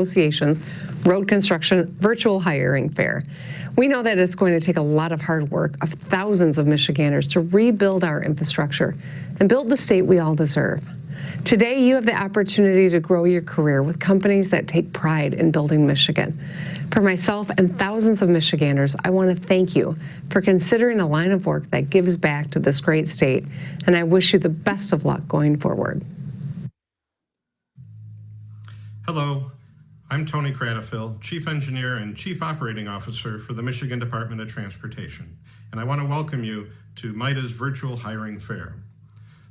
Association's Road Construction Virtual Hiring Fair. We know that it's going to take a lot of hard work of thousands of Michiganders to rebuild our infrastructure and build the state we all deserve. Today, you have the opportunity to grow your career with companies that take pride in building Michigan. For myself and thousands of Michiganders, I want to thank you for considering a line of work that gives back to this great state, and I wish you the best of luck going forward. Hello, I'm Tony Cradafil, Chief Engineer and Chief Operating Officer for the Michigan Department of Transportation, and I want to welcome you to MITA's Virtual Hiring Fair.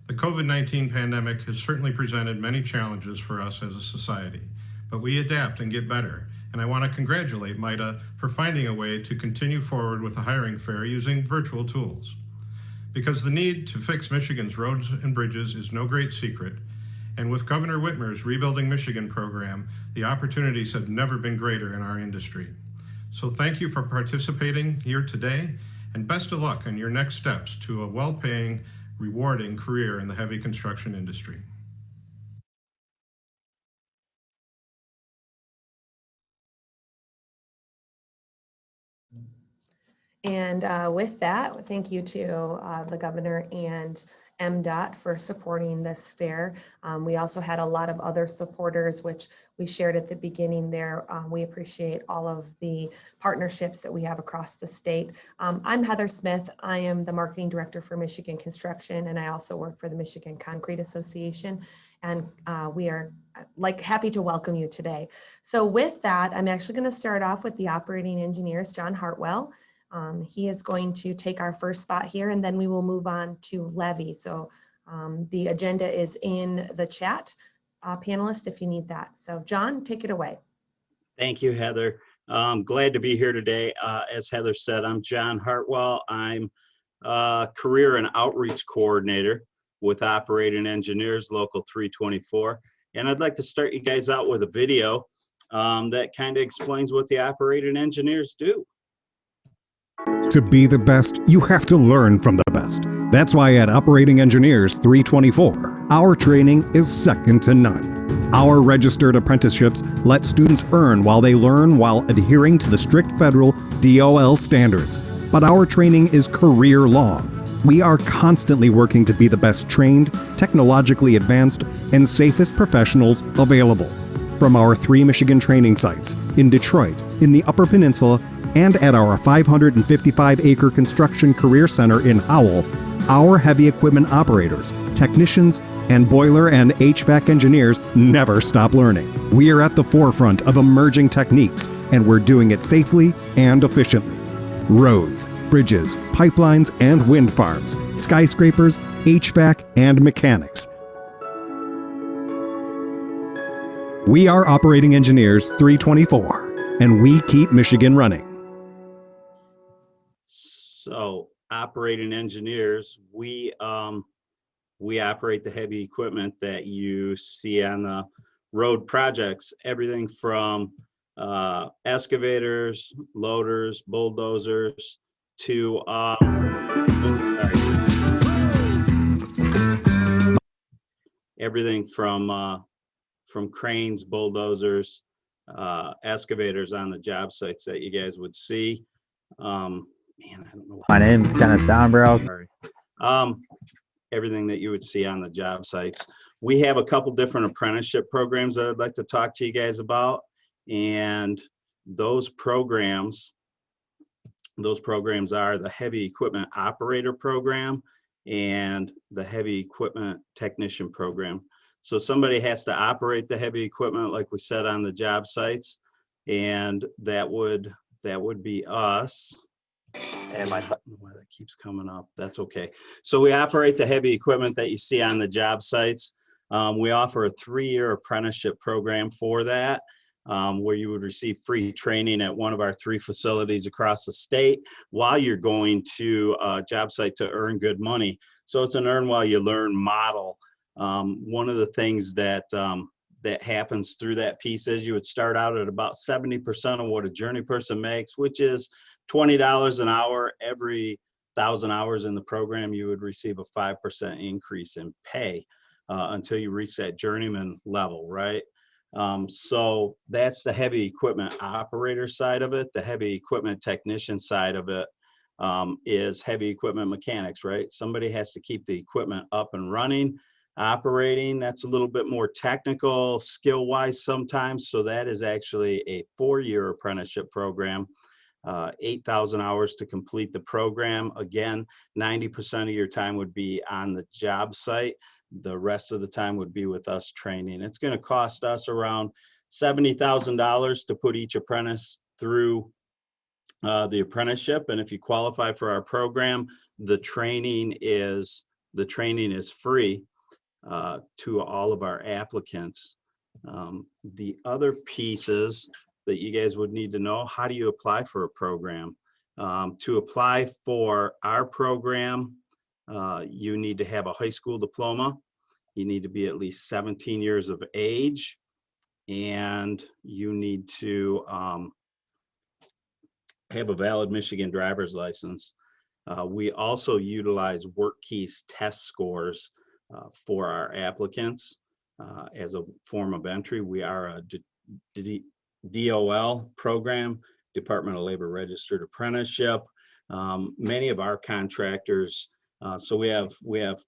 The COVID-19 pandemic has certainly presented many challenges for us as a society, but we adapt and get better, and I want to congratulate MITA for finding a way to continue forward with the hiring fair using virtual tools. Because the need to fix Michigan's roads and bridges is no great secret, and with Governor Whitmer's Rebuilding Michigan program, the opportunities have never been greater in our industry. So thank you for participating here today, and best of luck on your next steps to a well-paying, rewarding career in the heavy construction industry. And with that, thank you to the governor and MDOT for supporting this fair. We also had a lot of other supporters, which we shared at the beginning there. We appreciate all of the partnerships that we have across the state. I'm Heather Smith. I am the marketing director for Michigan Construction, and I also work for the Michigan Concrete Association. And we are happy to welcome you today. So with that, I'm actually going to start off with the operating engineers, John Hartwell. He is going to take our first spot here, and then we will move on to Levy. So the agenda is in the chat, panelists, if you need that. So John, take it away. Thank you, Heather. I'm glad to be here today. As Heather said, I'm John Hartwell. I'm Career and Outreach Coordinator with Operating Engineers Local 324. And I'd like to start you guys out with a video that kind of explains what the operating engineers do. To be the best, you have to learn from the best. That's why at Operating Engineers 324, our training is second to none. Our registered apprenticeships let students earn while they learn while adhering to the strict federal DOL standards. But our training is career-long. We are constantly working to be the best trained, technologically advanced, and safest professionals available. From our 3 Michigan training sites in Detroit, in the Upper Peninsula, and at our 555-acre construction career center in Howell, our heavy equipment operators, technicians, and boiler and HVAC engineers never stop learning. We are at the forefront of emerging techniques, and we're doing it safely and efficiently. Roads, bridges, pipelines, and wind farms, skyscrapers, HVAC, and mechanics. We are Operating Engineers 324, and we keep Michigan running. So, operating engineers, we operate the heavy equipment that you see on the road projects. Everything from excavators, loaders, bulldozers, to everything from cranes, bulldozers, excavators on the job sites that you guys would see. Man, I don't know. My name's Kenneth Dombrow. Everything that you would see on the job sites. We have a couple different apprenticeship programs that I'd like to talk to you guys about. And those programs are the Heavy Equipment Operator Program and the Heavy Equipment Technician Program. So somebody has to operate the heavy equipment, like we said, on the job sites, and that would be us. And my why that keeps coming up, that's okay. So we operate the heavy equipment that you see on the job sites. We offer a 3-year apprenticeship program for that, where you would receive free training at one of our 3 facilities across the state while you're going to a job site to earn good money. So it's an earn while you learn model. One of the things that happens through that piece is you would start out at about 70% of what a journey person makes, which is $20 an hour. Every 1,000 hours in the program, you would receive a 5% increase in pay until you reach that journeyman level, right? So that's the heavy equipment operator side of it. The heavy equipment technician side of it is heavy equipment mechanics, right? Somebody has to keep the equipment up and running, operating. That's a little bit more technical, skill-wise sometimes. So that is actually a 4-year apprenticeship program, 8,000 hours to complete the program. Again, 90% of your time would be on the job site. The rest of the time would be with us training. It's going to cost us around $70,000 to put each apprentice through the apprenticeship. And if you qualify for our program, the training is free to all of our applicants. The other pieces that you guys would need to know: how do you apply for a program? To apply for our program, you need to have a high school diploma. You need to be at least 17 years of age, and you need to have a valid Michigan driver's license. We also utilize WorkKeys test scores for our applicants as a form of entry. We are a DOL program, Department of Labor Registered Apprenticeship. Many of our contractors, so we have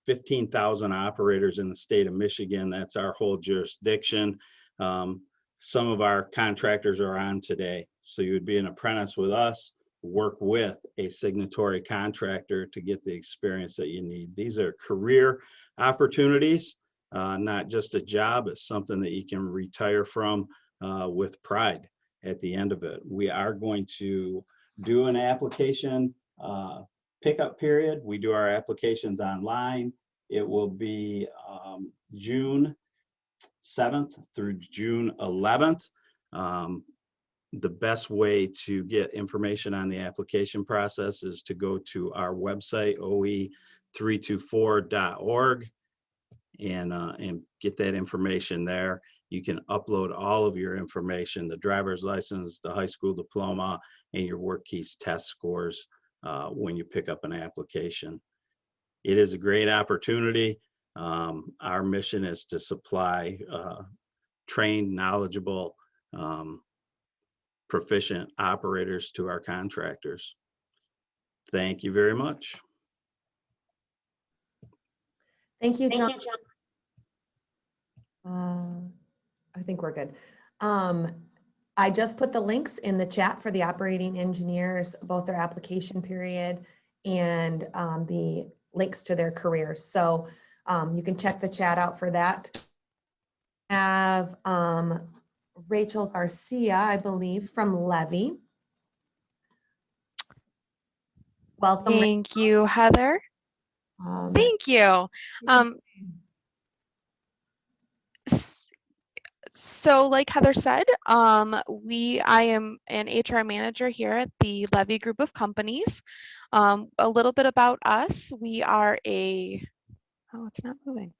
15,000 operators in the state of Michigan. That's our whole jurisdiction. Some of our contractors are on today. So you would be an apprentice with us, work with a signatory contractor to get the experience that you need. These are career opportunities, not just a job. It's something that you can retire from with pride at the end of it. We are going to do an application pickup period. We do our applications online. It will be June 7th through June 11th. The best way to get information on the application process is to go to our website, oe324.org, and get that information there. You can upload all of your information, the driver's license, the high school diploma, and your WorkKeys test scores when you pick up an application. It is a great opportunity. Our mission is to supply trained, knowledgeable, proficient operators to our contractors. Thank you very much. Thank you, John. I think we're good. I just put the links in the chat for the operating engineers, both their application period and the links to their careers. So you can check the chat out for that. Have Rachel Garcia, I believe, from Levy. Welcome. Thank you, Heather. Thank you. So like Heather said, I am an HR manager here at the Levy Group of Companies. A little bit about us. We are a, oh, it's not moving.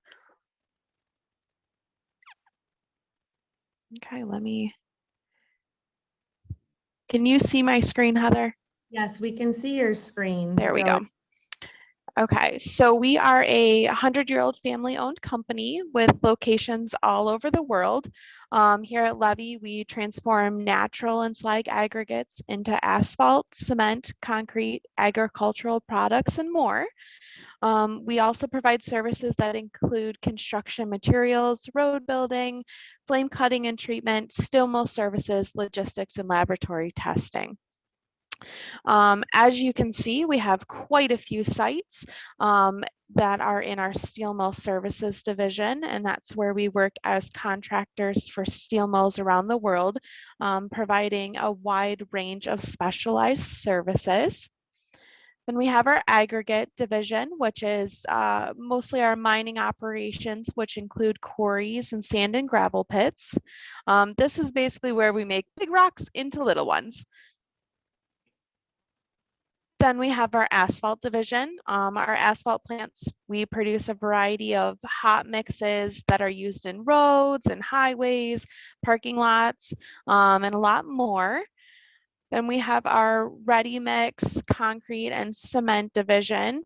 Okay, can you see my screen, Heather? Yes, we can see your screen. There we go. Okay, so we are a 100-year-old family-owned company with locations all over the world. Here at Levy, we transform natural and slag aggregates into asphalt, cement, concrete, agricultural products, and more. We also provide services that include construction materials, road building, flame cutting and treatment, steel mill services, logistics, and laboratory testing. As you can see, we have quite a few sites that are in our steel mill services division, and that's where we work as contractors for steel mills around the world, providing a wide range of specialized services. Then we have our aggregate division, which is mostly our mining operations, which include quarries and sand and gravel pits. This is basically where we make big rocks into little ones. Then we have our asphalt division. Our asphalt plants, we produce a variety of hot mixes that are used in roads and highways, parking lots, and a lot more. Then we have our ready mix, concrete, and cement division.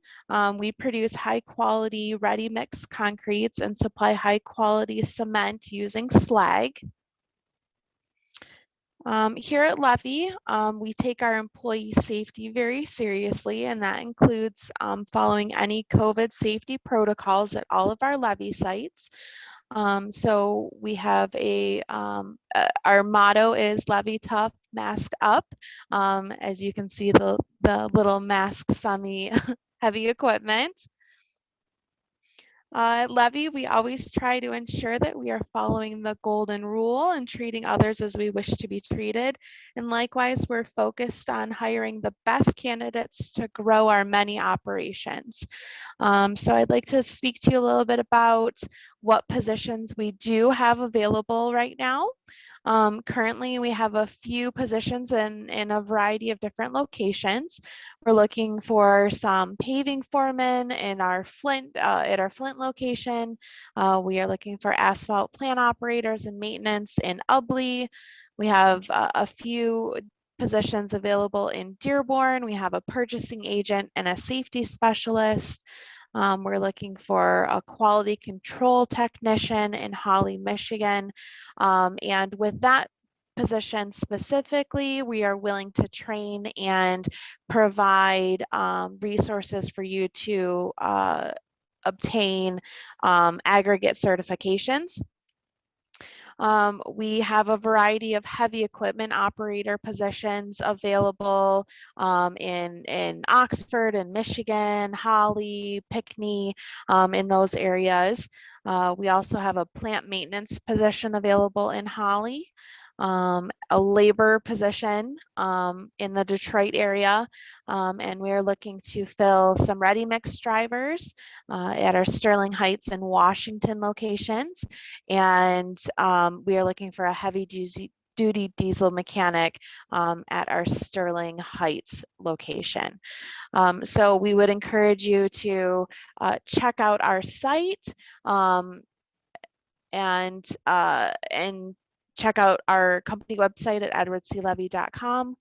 We produce high quality ready mix concretes and supply high quality cement using slag. Here at Levy, we take our employee safety very seriously, and that includes following any COVID safety protocols at all of our Levy sites. So we have our motto is Levy Tough, Masked Up. As you can see, the little masks on the heavy equipment. At Levy, we always try to ensure that we are following the golden rule and treating others as we wish to be treated. And likewise, we're focused on hiring the best candidates to grow our many operations. So I'd like to speak to you a little bit about what positions we do have available right now. Currently, we have a few positions in a variety of different locations. We're looking for some paving foremen in our at our Flint location. We are looking for asphalt plant operators and maintenance in Ubley. We have a few positions available in Dearborn. We have a purchasing agent and a safety specialist. We're looking for a quality control technician in Holly, Michigan. And with that position specifically, we are willing to train and provide resources for you to obtain aggregate certifications. We have a variety of heavy equipment operator positions available in Oxford and Michigan, Holly, Pinckney, in those areas. We also have a plant maintenance position available in Holly. A labor position in the Detroit area, and we are looking to fill some ready mix drivers at our Sterling Heights and Washington locations, and we are looking for a heavy duty diesel mechanic at our Sterling Heights location. So we would encourage you to check out our site and check out our company website at edwardsclevy.com.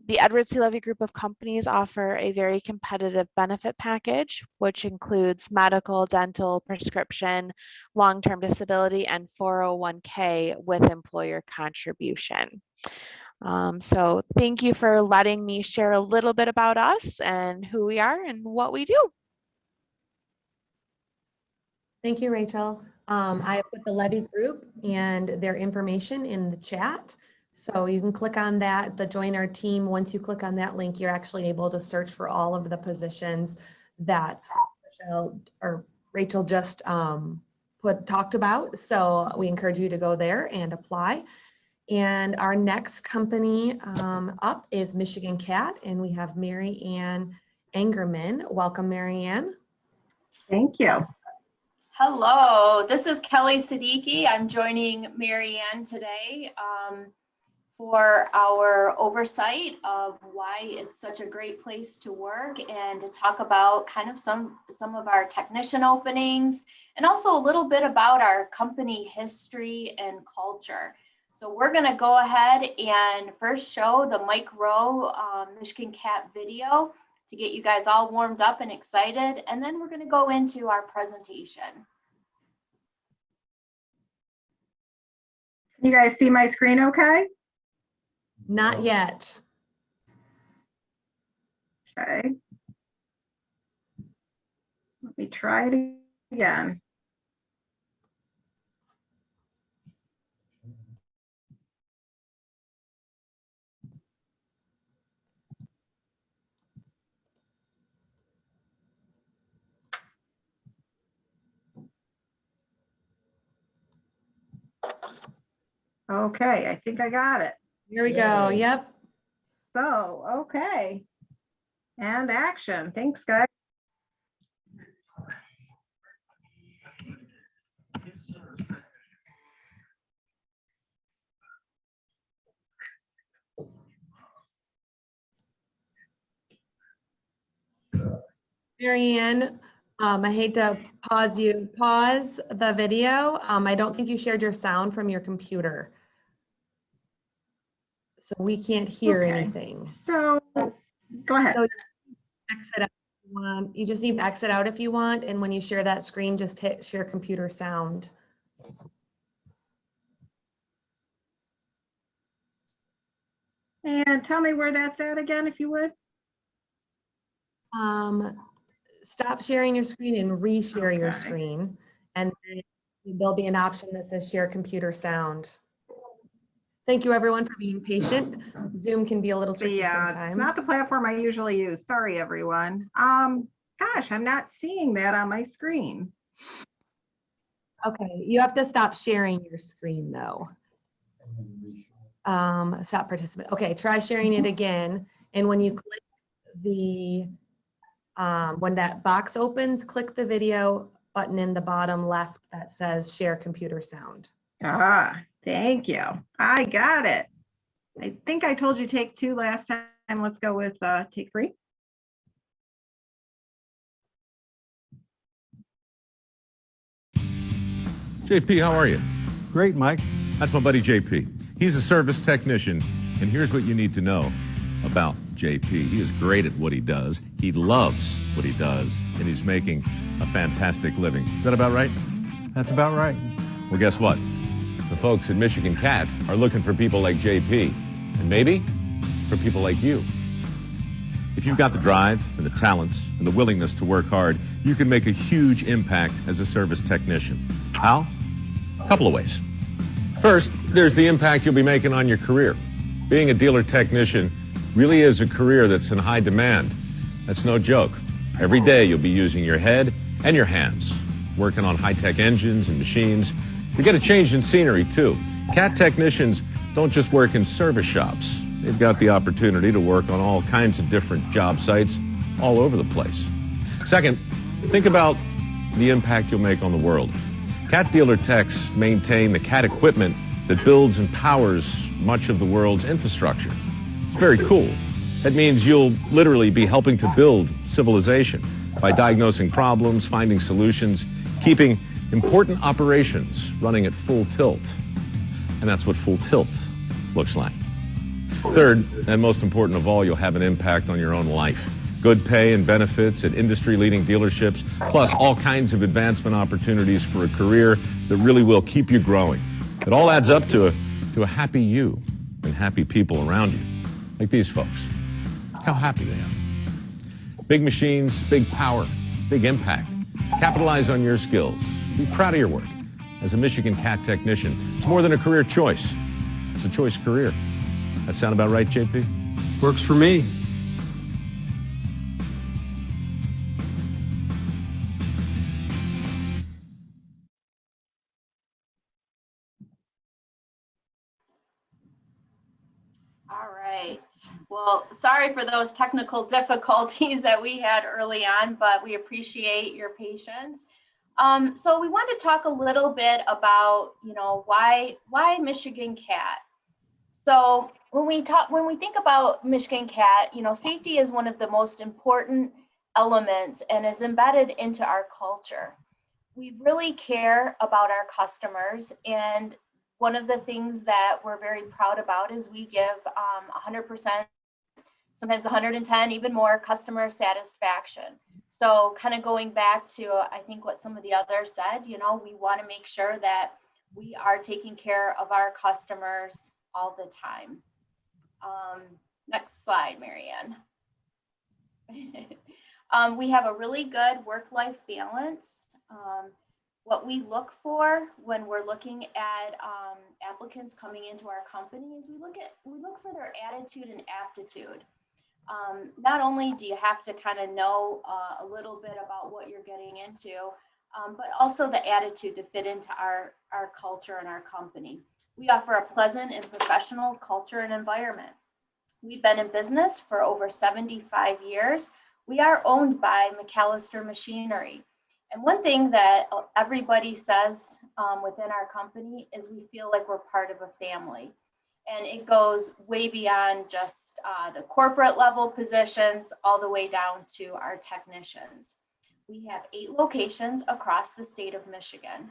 The Edwards C. Levy Group of companies offer a very competitive benefit package, which includes medical, dental, prescription, long-term disability, and 401k with employer contribution. So thank you for letting me share a little bit about us and who we are and what we do. Thank you, Rachel. I put the Levy group and their information in the chat. So you can click on that, the join our team. Once you click on that link, you're actually able to search for all of the positions that Rachel just talked about. So we encourage you to go there and apply. And our next company up is Michigan Cat, and we have Mary Ann Engerman. Welcome, Mary Ann. Thank you. Hello, this is Kelly Siddiqui. I'm joining Mary Ann today for our oversight of why it's such a great place to work and to talk about kind of some of our technician openings and also a little bit about our company history and culture. So we're going to go ahead and first show the Mike Rowe Michigan Cat video to get you guys all warmed up and excited. And then we're going to go into our presentation. Can you guys see my screen okay? Not yet. Okay. Let me try it again. Okay, I think I got it. Here we go. Yep. So, okay. And action. Thanks, guys. Mary Ann, I hate to pause the video. I don't think you shared your sound from your computer. So we can't hear Okay. anything. So, go ahead. So exit out if you want. You just need to exit out if you want. And when you share that screen, just hit share computer sound. And tell me where that's at again, if you would. Stop sharing your screen and reshare your Okay. screen. And then there'll be an option that says share computer sound. Thank you everyone for being patient. Zoom can be a little tricky Yeah, sometimes. it's not the platform I usually use. Sorry, everyone. Gosh, I'm not seeing that on my screen. Okay, you have to stop sharing your screen though. Stop participant. Okay, try sharing it again. And when you click the, when that box opens, click the video button in the bottom left that says share computer sound. Ah, thank you. I got it. I think I told you take 2 last time. Let's go with take 3. JP, how are you? Great, Mike. That's my buddy JP. He's a service technician, and here's what you need to know about JP. He is great at what he does. He loves what he does, and he's making a fantastic living. Is that about right? That's about right. Well, guess what? The folks at Michigan Cat are looking for people like JP, and maybe for people like you. If you've got the drive and the talent and the willingness to work hard, you can make a huge impact as a service technician. How? A couple of ways. First, there's the impact you'll be making on your career. Being a dealer technician really is a career that's in high demand. That's no joke. Every day you'll be using your head and your hands, working on high-tech engines and machines. You get a change in scenery, too. Cat technicians don't just work in service shops. They've got the opportunity to work on all kinds of different job sites all over the place. Second, think about the impact you'll make on the world. Cat dealer techs maintain the Cat equipment that builds and powers much of the world's infrastructure. It's very cool. That means you'll literally be helping to build civilization by diagnosing problems, finding solutions, keeping important operations running at full tilt. And that's what full tilt looks like. Third, and most important of all, you'll have an impact on your own life. Good pay and benefits at industry-leading dealerships, plus all kinds of advancement opportunities for a career that really will keep you growing. It all adds up to a happy you and happy people around you, like these folks. Look how happy they are. Big machines, big power, big impact. Capitalize on your skills. Be proud of your work. As a Michigan Cat technician, it's more than a career choice. It's a choice career. That sound about right, JP? Works for me. All right. Well, sorry for those technical difficulties that we had early on, but we appreciate your patience. So we want to talk a little bit about, why Michigan Cat. So when we think about Michigan Cat, safety is one of the most important elements and is embedded into our culture. We really care about our customers, and one of the things that we're very proud about is we give 100%, sometimes 110, even more customer satisfaction. So kind of going back to, I think what some of the others said, we want to make sure that we are taking care of our customers all the time. Next slide, Marianne. We have a really good work-life balance. What we look for when we're looking at applicants coming into our company is we look for their attitude and aptitude. Not only do you have to kind of know a little bit about what you're getting into, but also the attitude to fit into our culture and our company. We offer a pleasant and professional culture and environment. We've been in business for over 75 years. We are owned by McAllister Machinery. And one thing that everybody says within our company is we feel like we're part of a family. And it goes way beyond just the corporate level positions all the way down to our technicians. We have 8 locations across the state of Michigan.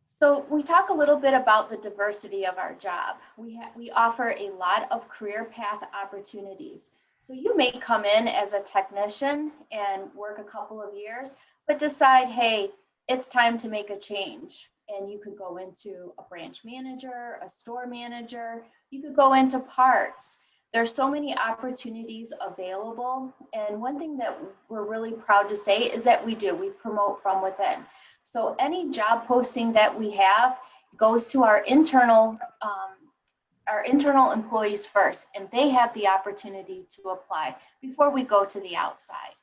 So we talk a little bit about the diversity of our job. We offer a lot of career path opportunities. So you may come in as a technician and work a couple of years, but decide, hey, it's time to make a change. and you could go into a branch manager, a store manager, you could go into parts. There's so many opportunities available. And one thing that we're really proud to say is that we promote from within. So any job posting that we have goes to our internal employees first, and they have the opportunity to apply before we go to the outside.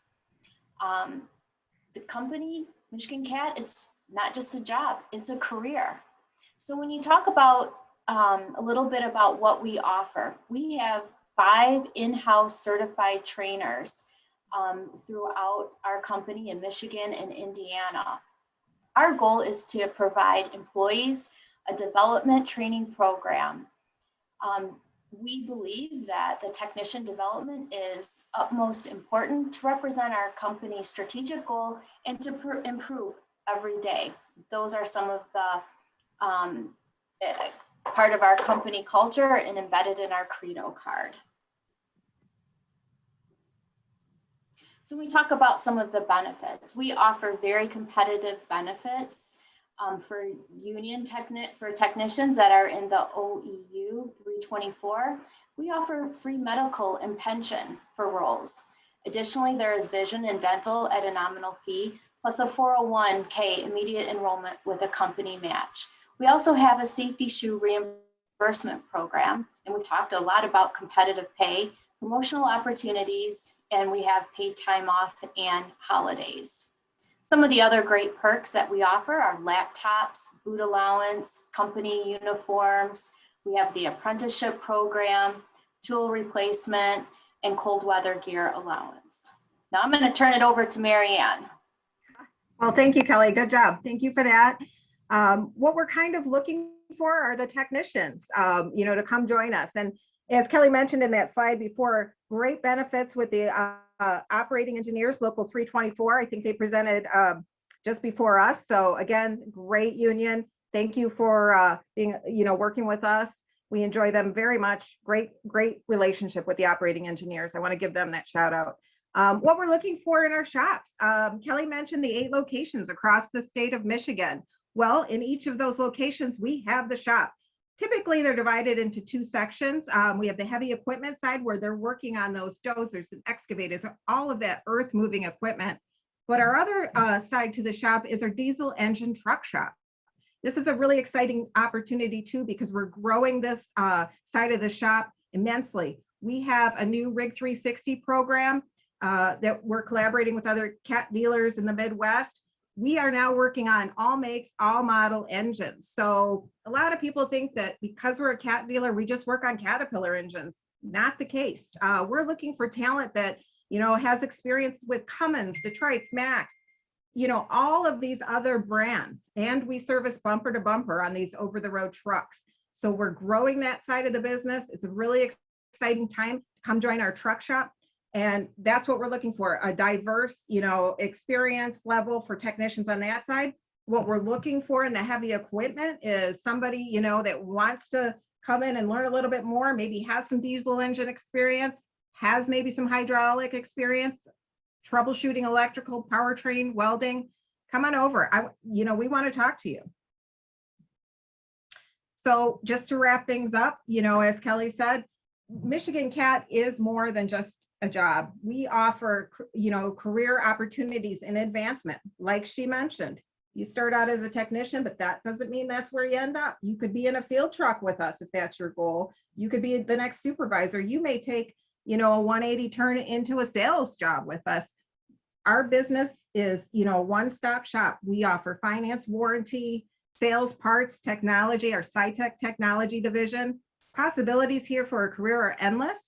The company, Michigan Cat, it's not just a job, it's a career. So when you talk about a little bit about what we offer, we have 5 in-house certified trainers throughout our company in Michigan and Indiana. Our goal is to provide employees a development training program. We believe that the technician development is utmost important to represent our company's strategic goal and to improve every day. Those are some of the part of our company culture and embedded in our Credo card. So when we talk about some of the benefits, we offer very competitive benefits for technicians that are in the OEU 324. We offer free medical and pension for roles. Additionally, there is vision and dental at a nominal fee, plus a 401k immediate enrollment with a company match. We also have a safety shoe reimbursement program, and we've talked a lot about competitive pay, promotional opportunities, and we have paid time off and holidays. Some of the other great perks that we offer are laptops, boot allowance, company uniforms. We have the apprenticeship program, tool replacement, and cold weather gear allowance. Now I'm going to turn it over to Mary Ann. Well, thank you, Kelly. Good job. Thank you for that. What we're kind of looking for are the technicians, to come join us. And as Kelly mentioned in that slide before, great benefits with the operating engineers, Local 324. I think they presented just before us. So again, great union. Thank you for being, working with us. We enjoy them very much. Great relationship with the operating engineers. I want to give them that shout out. What we're looking for in our shops. Kelly mentioned the 8 locations across the state of Michigan. Well, in each of those locations, we have the shop. Typically, they're divided into 2 sections. We have the heavy equipment side where they're working on those dozers and excavators, all of that earth moving equipment. But our other side to the shop is our diesel engine truck shop. This is a really exciting opportunity too, because we're growing this side of the shop immensely. We have a new Rig 360 program that we're collaborating with other Cat dealers in the Midwest. We are now working on all makes, all model engines. So a lot of people think that because we're a Cat dealer, we just work on Caterpillar engines. Not the case. We're looking for talent that, has experience with Cummins, Detroit's, Max, all of these other brands. And we service bumper to bumper on these over the road trucks. So we're growing that side of the business. It's a really exciting time. Come join our truck shop. And that's what we're looking for, a diverse, experience level for technicians on that side. What we're looking for in the heavy equipment is somebody, that wants to come in and learn a little bit more, maybe has some diesel engine experience, has maybe some hydraulic experience, troubleshooting electrical, powertrain, welding. Come on over. We want to talk to you. So just to wrap things up, as Kelly said, Michigan Cat is more than just a job. We offer, career opportunities and advancement. Like she mentioned, you start out as a technician, but that doesn't mean that's where you end up. You could be in a field truck with us if that's your goal. You could be the next supervisor. You may take, a 180 turn into a sales job with us. Our business is, one-stop shop. We offer finance, warranty, sales, parts, technology, our SciTech technology division. Possibilities here for a career are endless.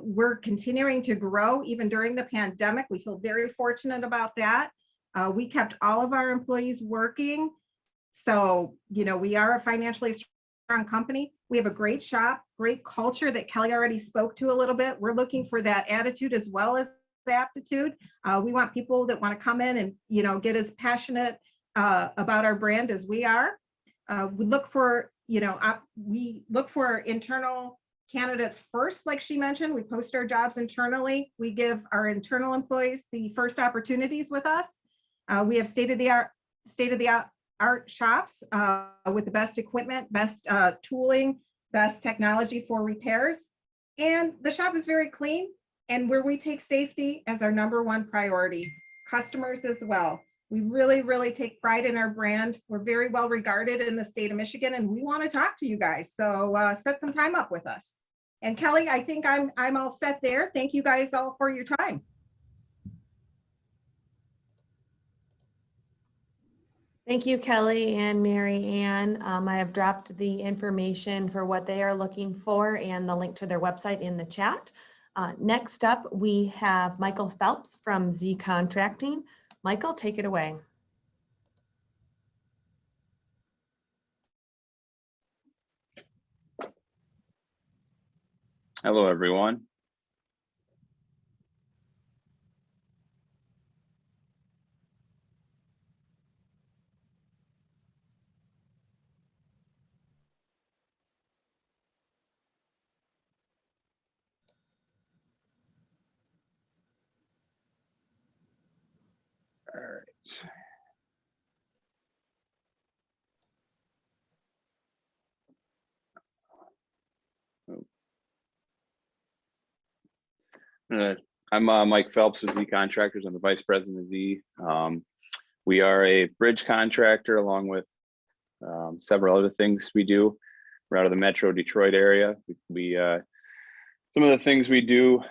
We're continuing to grow even during the pandemic. We feel very fortunate about that. We kept all of our employees working. So, we are a financially strong company. We have a great shop, great culture that Kelly already spoke to a little bit. We're looking for that attitude as well as aptitude. We want people that want to come in and, get as passionate about our brand as we are. We look for internal candidates first, like she mentioned. We post our jobs internally. We give our internal employees the first opportunities with us. We have state of the art shops with the best equipment, best tooling, best technology for repairs. And the shop is very clean, and where we take safety as our #1 priority, customers as well. We really, really take pride in our brand. We're very well regarded in the state of Michigan, and we want to talk to you guys. So set some time up with us. And Kelly, I think I'm all set there. Thank you guys all for your time. Thank you, Kelly and Mary Ann. I have dropped the information for what they are looking for and the link to their website in the chat. Next up, we have Michael Phelps from Z Contracting. Michael, take it away. Hello, everyone. All right. I'm Mike Phelps with Z Contractors. I'm the Vice President of Z. We are a bridge contractor along with several other things we do. We're out of the Metro Detroit area. Some of the things we do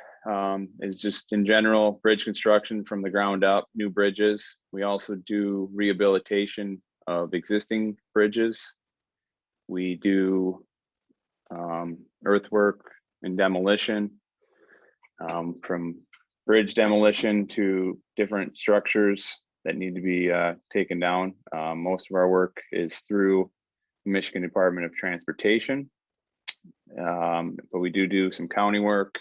is just in general bridge construction from the ground up, new bridges. We also do rehabilitation of existing bridges. We do earthwork and demolition, from bridge demolition to different structures that need to be taken down. Most of our work is through the Michigan Department of Transportation, but we do some county work,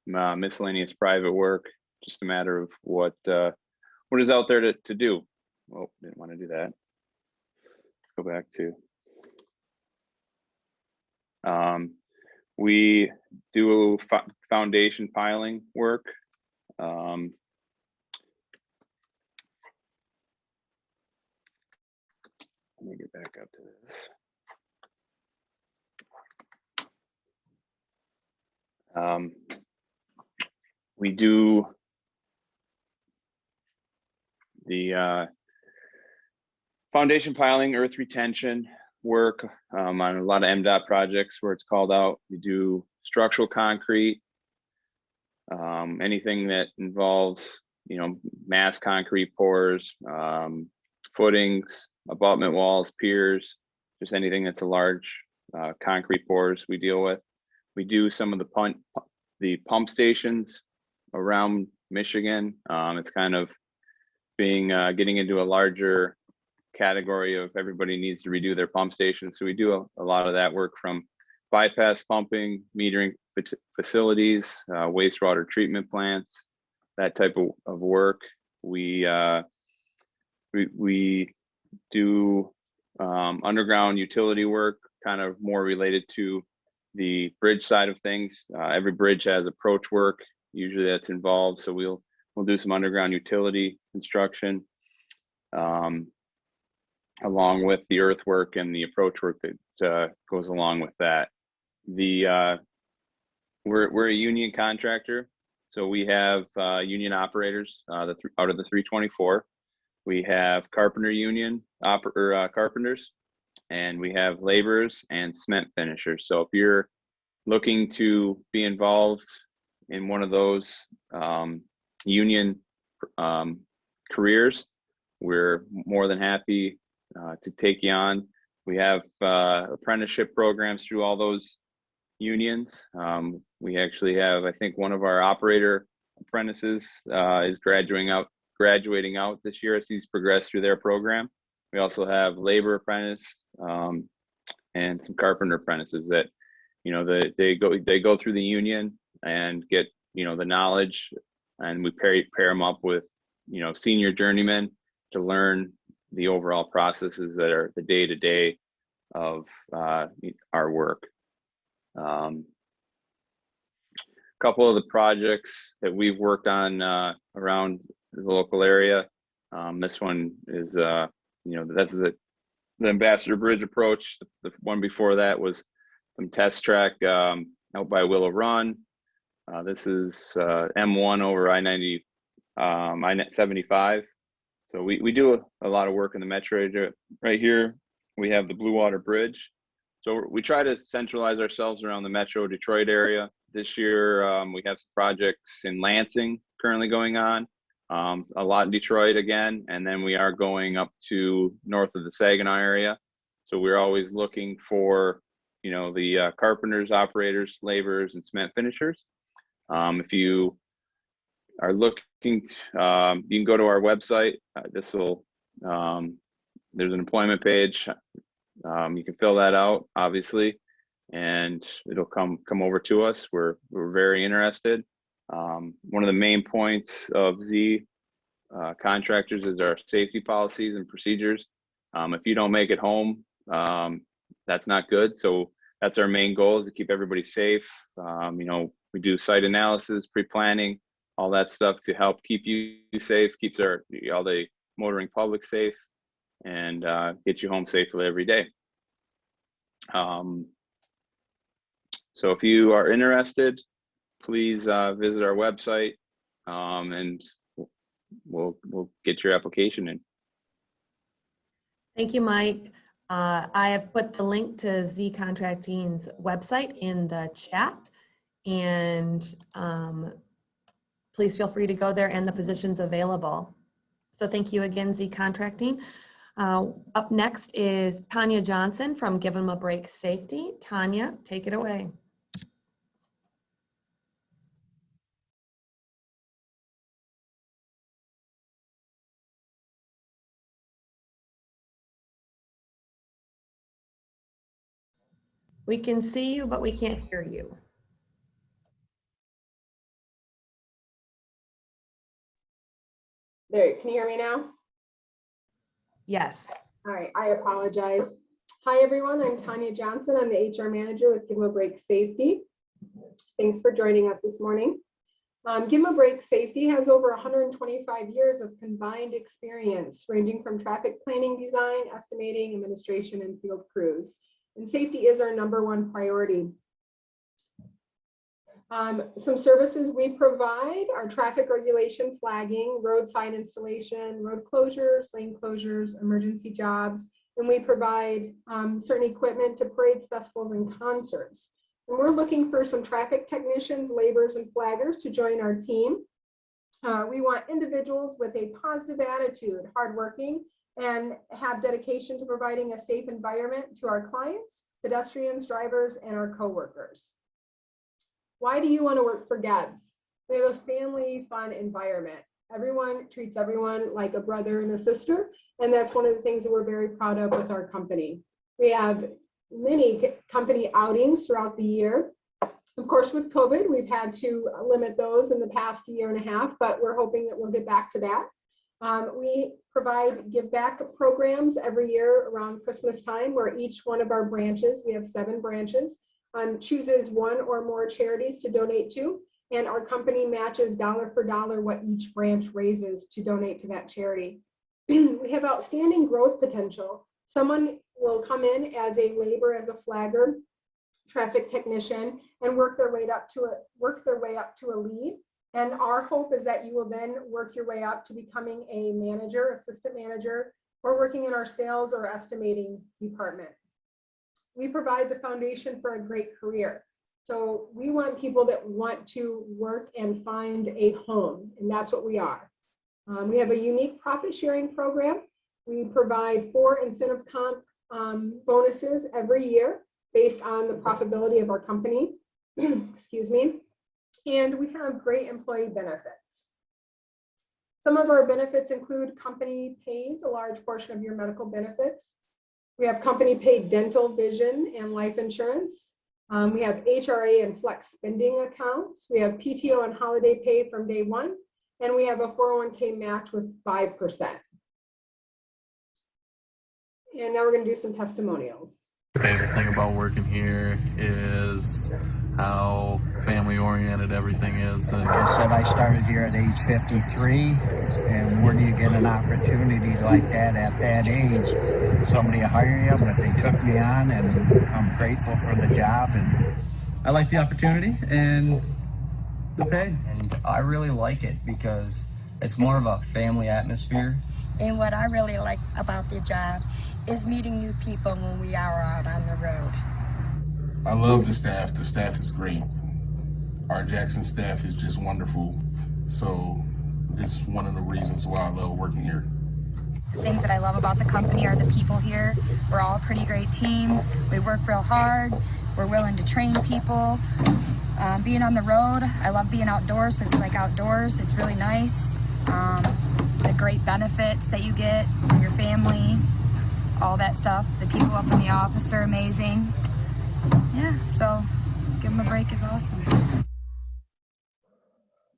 miscellaneous private work, just a matter of what is out there to do. Well, didn't want to do that. Let's go back to. We do foundation piling work. Let me get back up to this. We do the foundation piling, earth retention work on a lot of MDOT projects where it's called out. We do structural concrete, anything that involves, mass concrete pours, footings, abutment walls, piers, just anything that's a large concrete pours we deal with. We do some of the pump stations around Michigan. It's kind of getting into a larger category of everybody needs to redo their pump stations. So we do a lot of that work, from bypass pumping, metering facilities, wastewater treatment plants, that type of work. We do underground utility work, kind of more related to the bridge side of things. Every bridge has approach work, usually that's involved. So we'll do some underground utility construction, along with the earthwork and the approach work that goes along with that. We're a union contractor, so we have union operators out of the 324. We have carpenter union carpenters, and we have laborers and cement finishers. So if you're looking to be involved in one of those union careers, we're more than happy to take you on. We have apprenticeship programs through all those unions. We actually have, I think, one of our operator apprentices is graduating out this year as he's progressed through their program. We also have labor apprentice and some carpenter apprentices that, they go through the union and get, the knowledge, and we pair them up with, senior journeymen to learn the overall processes that are the day-to-day of our work. A couple of the projects that we've worked on around the local area. This one is, that's the Ambassador Bridge approach. The one before that was some test track out by Willow Run. This is M1 over I-90, I-75. So we do a lot of work in the metro area. Right here, we have the Blue Water Bridge. So we try to centralize ourselves around the metro Detroit area. This year, we have some projects in Lansing currently going on, a lot in Detroit again, and then we are going up to north of the Saginaw area. So we're always looking for, you know, the carpenters, operators, laborers, and cement finishers. If you are looking, you can go to our website. There's an employment page. You can fill that out, obviously, and it'll come over to us. We're very interested. One of the main points of Z contractors is our safety policies and procedures. If you don't make it home, that's not good. So that's our main goal, is to keep everybody safe. You know, we do site analysis, pre-planning, all that stuff to help keep you safe, keeps all the motoring public safe, and get you home safely every day. So if you are interested, please visit our website, and we'll get your application in. Thank you, Mike. I have put the link to Z Contracting's website in the chat, and please feel free to go there and the positions available. So thank you again, Z Contracting. Up next is Tanya Johnson from Give 'em a Break Safety. Tanya, take it away. We can see you, but we can't hear you. There, can you hear me now? Yes. All right, I apologize. Hi, everyone. I'm Tanya Johnson. I'm the HR manager with Give 'em a Break Safety. Thanks for joining us this morning. Give 'em a Break Safety has over 125 years of combined experience, ranging from traffic planning, design, estimating, administration, and field crews. And safety is our #1 priority. Some services we provide are traffic regulation, flagging, road sign installation, road closures, lane closures, emergency jobs, and we provide certain equipment to parades, festivals, and concerts. And we're looking for some traffic technicians, laborers, and flaggers to join our team. We want individuals with a positive attitude, hardworking, and have dedication to providing a safe environment to our clients, pedestrians, drivers, and our coworkers. Why do you want to work for GEBS? We have a family, fun environment. Everyone treats everyone like a brother and a sister, and that's one of the things that we're very proud of with our company. We have many company outings throughout the year. Of course, with COVID, we've had to limit those in the past year and a half, but we're hoping that we'll get back to that. We provide give back programs every year around Christmas time, where each one of our branches, we have 7 branches, chooses one or more charities to donate to, and our company matches dollar for dollar what each branch raises to donate to that charity. We have outstanding growth potential. Someone will come in as a laborer, as a flagger, traffic technician, and work their way up to a lead. And our hope is that you will then work your way up to becoming a manager, assistant manager, or working in our sales or estimating department. We provide the foundation for a great career. So we want people that want to work and find a home, and that's what we are. We have a unique profit sharing program. We provide 4 incentive comp bonuses every year based on the profitability of our company. Excuse me. And we have great employee benefits. Some of our benefits include company pays a large portion of your medical benefits. We have company paid dental, vision, and life insurance. We have HRA and flex spending accounts. We have PTO and holiday pay from day 1. And we have a 401k match with 5%. And now we're going to do some testimonials. My favorite thing about working here is how family oriented everything is. Like I said, I started here at age 53, and where do you get an opportunity like that at that age? Somebody will hire you, but they took me on, and I'm grateful for the job. And I like the opportunity and the pay. And I really like it because it's more of a family atmosphere. And what I really like about the job is meeting new people when we are out on the road. I love the staff. The staff is great. Our Jackson staff is just wonderful. So this is one of the reasons why I love working here. The things that I love about the company are the people here. We're all a pretty great team. We work real hard. We're willing to train people. Being on the road, I love being outdoors. So if you like outdoors, it's really nice. The great benefits that you get for your family, all that stuff. The people up in the office are amazing. Yeah, so give them a break is awesome.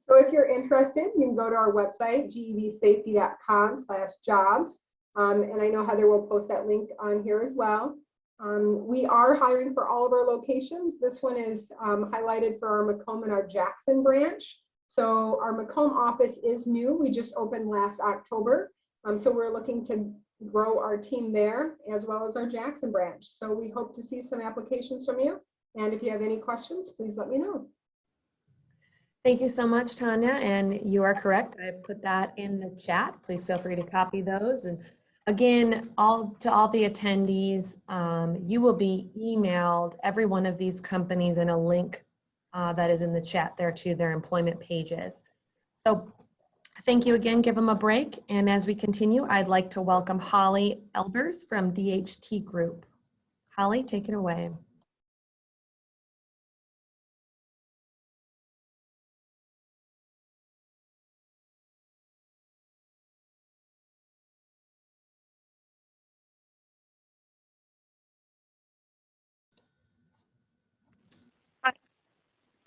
So if you're interested, you can go to our website, gevsafety.com/jobs. And I know Heather will post that link on here as well. We are hiring for all of our locations. This one is highlighted for our Macomb and our Jackson branch. So our Macomb office is new. We just opened last October. So we're looking to grow our team there as well as our Jackson branch. So we hope to see some applications from you. And if you have any questions, please let me know. Thank you so much, Tanya. And you are correct. I've put that in the chat. Please feel free to copy those. And again, to all the attendees, you will be emailed every one of these companies in a link that is in the chat there to their employment pages. So thank you again, give them a break. And as we continue, I'd like to welcome Holly Elbers from DHT Group. Holly, take it away.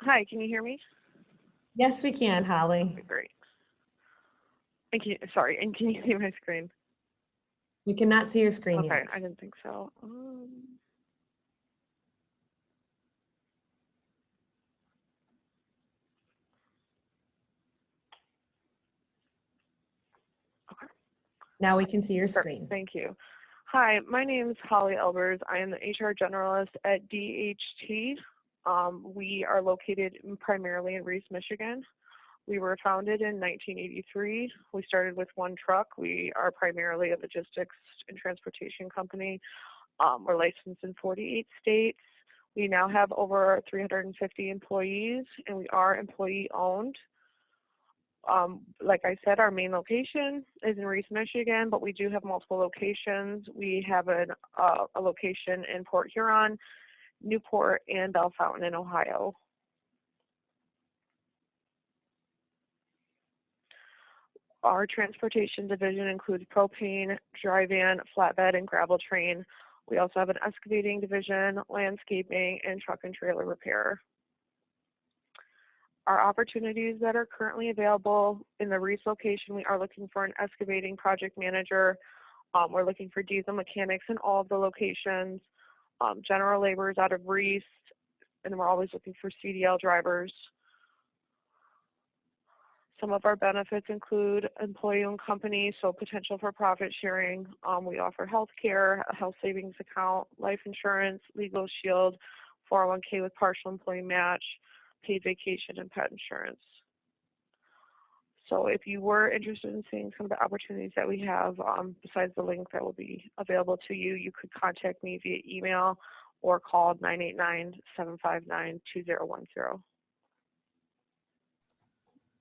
Hi, can you hear me? Yes, we can, Holly. Okay, great. And can you see my screen? We cannot see your screen Okay, yet. I didn't think so. Now we can see your screen. Thank you. Hi, my name is Holly Elbers. I am the HR generalist at DHT. We are located primarily in Reese, Michigan. We were founded in 1983. We started with one truck. We are primarily a logistics and transportation company. We're licensed in 48 states. We now have over 350 employees, and we are employee owned. Like I said, our main location is in Reese, Michigan, but we do have multiple locations. We have a location in Port Huron, Newport, and Bellefontaine in Ohio. Our transportation division includes propane, dry van, flatbed, and gravel train. We also have an excavating division, landscaping, and truck and trailer repair. Our opportunities that are currently available in the Reese location, we are looking for an excavating project manager. We're looking for diesel mechanics in all of the locations, general laborers out of Reese, and we're always looking for CDL drivers. Some of our benefits include employee-owned companies, so potential for profit sharing. We offer health care, a health savings account, life insurance, legal shield, 401k with partial employee match, paid vacation, and pet insurance. So if you were interested in seeing some of the opportunities that we have, besides the link that will be available to you, you could contact me via email or call 989-759-2010.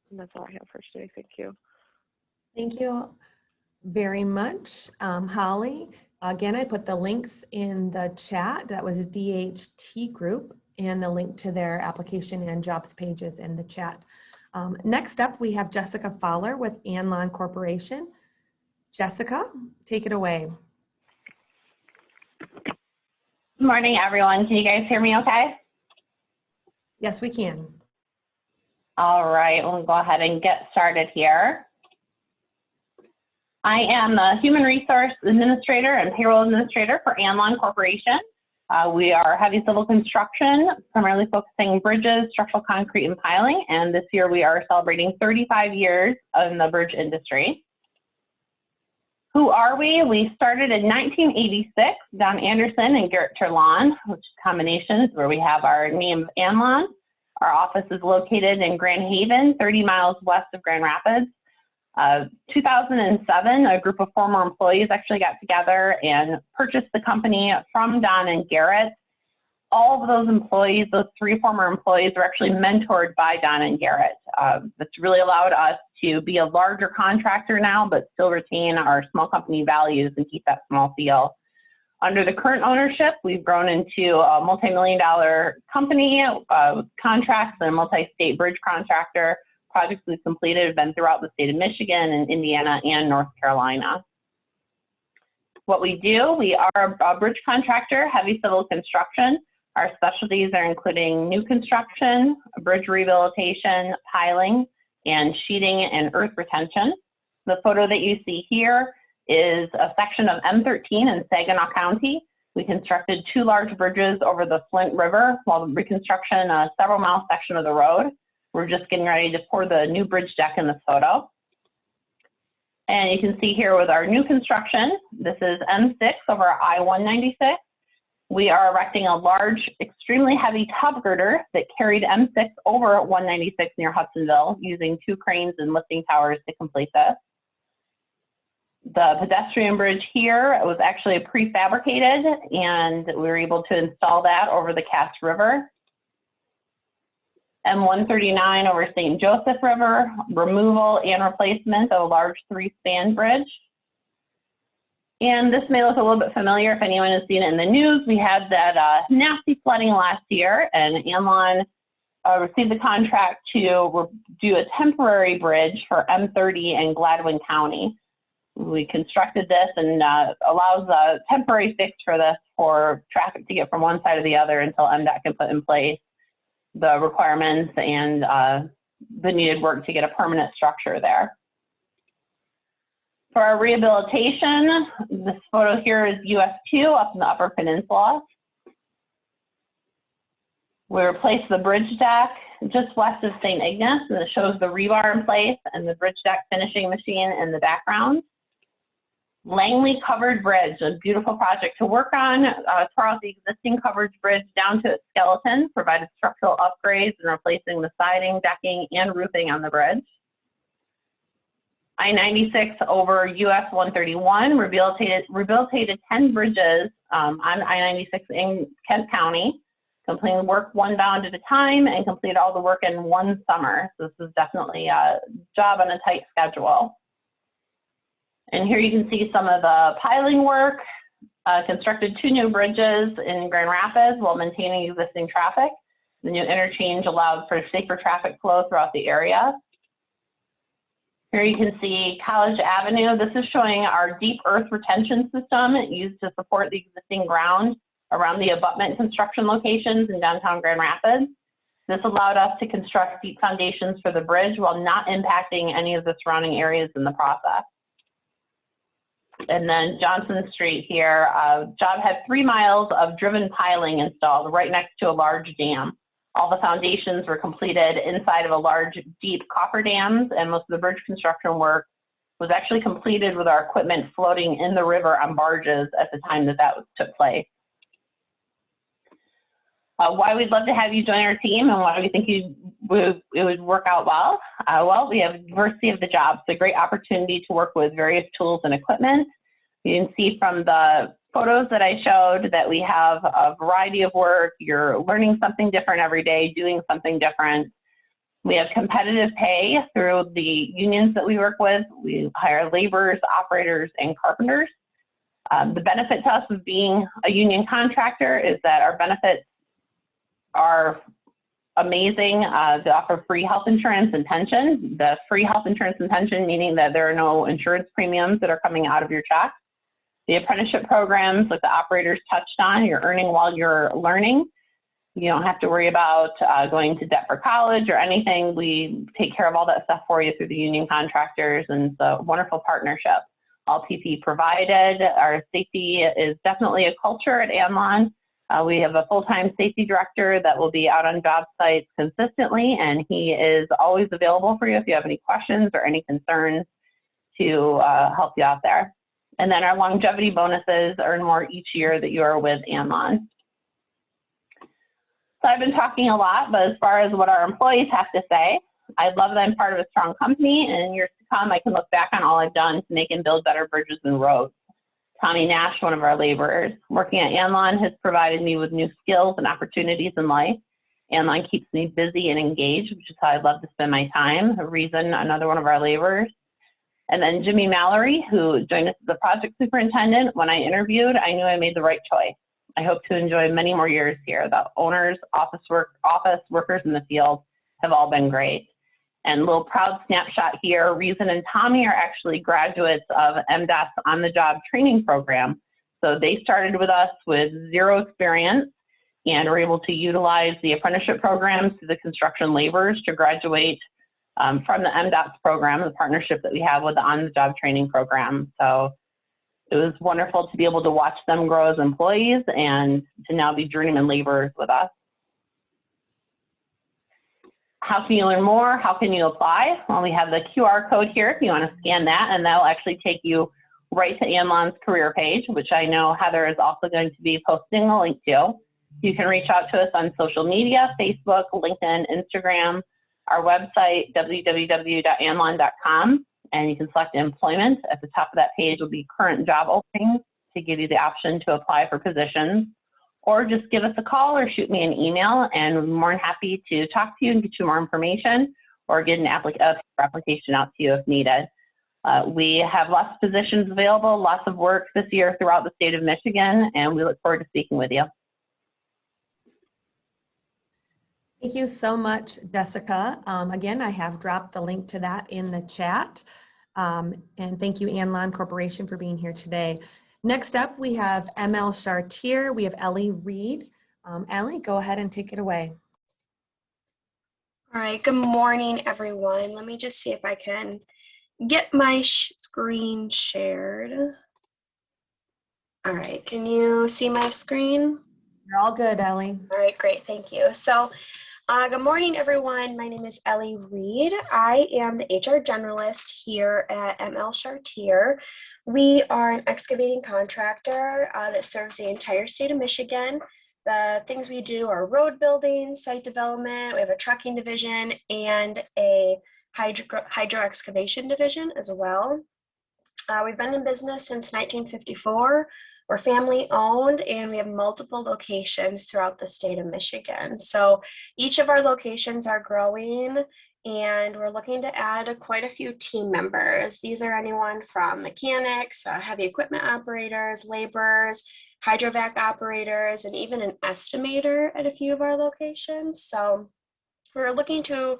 And that's all I have for today. Thank you. Thank you very much, Holly. Again, I put the links in the chat. That was DHT Group, and the link to their application and jobs pages in the chat. Next up, we have Jessica Fowler with Anlon Corporation. Jessica, take it away. Good morning, everyone. Can you guys hear me okay? Yes, we can. All right, we'll go ahead and get started here. I am the Human Resource Administrator and Payroll Administrator for Anlon Corporation. We are heavy civil construction, primarily focusing bridges, structural concrete, and piling. And this year we are celebrating 35 years in the bridge industry. Who are we? We started in 1986, Don Anderson and Garrett Terlan, which is combinations where we have our name of Anlon. Our office is located in Grand Haven, 30 miles west of Grand Rapids. 2007, a group of former employees actually got together and purchased the company from Don and Garrett. All of those employees, those 3 former employees, were actually mentored by Don and Garrett. That's really allowed us to be a larger contractor now, but still retain our small company values and keep that small feel. Under the current ownership, we've grown into a multi-million-dollar company, contracts and a multi-state bridge contractor. Projects we've completed have been throughout the state of Michigan and Indiana and North Carolina. What we do, we are a bridge contractor, heavy civil construction. Our specialties are including new construction, bridge rehabilitation, piling, and sheeting and earth retention. The photo that you see here is a section of M13 in Saginaw County. We constructed 2 large bridges over the Flint River while reconstruction a several mile section of the road. We're just getting ready to pour the new bridge deck in this photo. And you can see here with our new construction, this is M6 over I-196. We are erecting a large, extremely heavy tub girder that carried M6 over 196 near Hudsonville using 2 cranes and lifting towers to complete this. The pedestrian bridge here was actually prefabricated, and we were able to install that over the Cass River. M139 over St. Joseph River, removal and replacement of a large 3-span bridge. And this may look a little bit familiar if anyone has seen it in the news. We had that nasty flooding last year, and Anlon received the contract to do a temporary bridge for M30 in Gladwin County. We constructed this and allows a temporary fix for this for traffic to get from one side to the other until MDOT can put in place the requirements and the needed work to get a permanent structure there. For our rehabilitation, this photo here is US 2 up in the Upper Peninsula. We replaced the bridge deck just west of St. Ignace, and it shows the rebar in place and the bridge deck finishing machine in the background. Langley Covered Bridge, a beautiful project to work on. Tore out the existing covered bridge down to its skeleton, provided structural upgrades and replacing the siding, decking, and roofing on the bridge. I-96 over US 131, rehabilitated 10 bridges on I-96 in Kent County, completed work one bound at a time and completed all the work in one summer. So this is definitely a job on a tight schedule. And here you can see some of the piling work, constructed 2 new bridges in Grand Rapids while maintaining existing traffic. The new interchange allowed for safer traffic flow throughout the area. Here you can see College Avenue. This is showing our deep earth retention system used to support the existing ground around the abutment construction locations in downtown Grand Rapids. This allowed us to construct deep foundations for the bridge while not impacting any of the surrounding areas in the process. And then Johnson Street here, job had 3 miles of driven piling installed right next to a large dam. All the foundations were completed inside of a large, deep cofferdams, and most of the bridge construction work was actually completed with our equipment floating in the river on barges at the time that took place. Why we'd love to have you join our team and why we think it would work out well. Well, we have diversity of the jobs, a great opportunity to work with various tools and equipment. You can see from the photos that I showed that we have a variety of work. You're learning something different every day, doing something different. We have competitive pay through the unions that we work with. We hire laborers, operators, and carpenters. The benefit to us of being a union contractor is that our benefits are amazing. They offer free health insurance and pension. The free health insurance and pension meaning that there are no insurance premiums that are coming out of your check. The apprenticeship programs, like the operators touched on, you're earning while you're learning. You don't have to worry about going to debt for college or anything. We take care of all that stuff for you through the union contractors, and it's a wonderful partnership. All PPE provided. Our safety is definitely a culture at Anlon. We have a full-time safety director that will be out on job sites consistently, and he is always available for you if you have any questions or any concerns to help you out there. And then our longevity bonuses earn more each year that you are with Amlon. So I've been talking a lot, but as far as what our employees have to say, I love that I'm part of a strong company, and in years to come, I can look back on all I've done to make and build better bridges and roads. Tommy Nash, one of our laborers, working at Amlon has provided me with new skills and opportunities in life. Amlon keeps me busy and engaged, which is how I love to spend my time. Reason, another one of our laborers. And then Jimmy Mallory, who joined us as a project superintendent. When I interviewed, I knew I made the right choice. I hope to enjoy many more years here. The owners, office workers in the field have all been great. And a little proud snapshot here, Reason and Tommy are actually graduates of MDOT's on-the-job training program. So they started with us with zero experience and were able to utilize the apprenticeship programs through the construction laborers to graduate from the MDOT's program, the partnership that we have with the on-the-job training program. So it was wonderful to be able to watch them grow as employees and to now be journeyman laborers with us. How can you learn more? How can you apply? Well, we have the QR code here if you want to scan that, and that'll actually take you right to Amlon's career page, which I know Heather is also going to be posting a link to. You can reach out to us on social media, Facebook, LinkedIn, Instagram, our website, www.amlon.com, and you can select employment. At the top of that page will be current job openings to give you the option to apply for positions. Or just give us a call or shoot me an email, and we're more than happy to talk to you and get you more information or get an application out to you if needed. We have lots of positions available, lots of work this year throughout the state of Michigan, and we look forward to speaking with you. Thank you so much, Jessica. Again, I have dropped the link to that in the chat. And thank you, Amlon Corporation, for being here today. Next up, we have ML Chartier. We have Ellie Reed. Ellie, go ahead and take it away. All right, good morning, everyone. Let me just see if I can get my screen shared. All right, can you see my screen? You're all good, Ellie. All right, great, thank you. So, good morning, everyone. My name is Ellie Reed. I am the HR generalist here at ML Chartier. We are an excavating contractor that serves the entire state of Michigan. The things we do are road building, site development. We have a trucking division and a hydro excavation division as well. We've been in business since 1954. We're family owned and we have multiple locations throughout the state of Michigan. So each of our locations are growing and we're looking to add quite a few team members. These are anyone from mechanics, heavy equipment operators, laborers, hydrovac operators, and even an estimator at a few of our locations. So we're looking to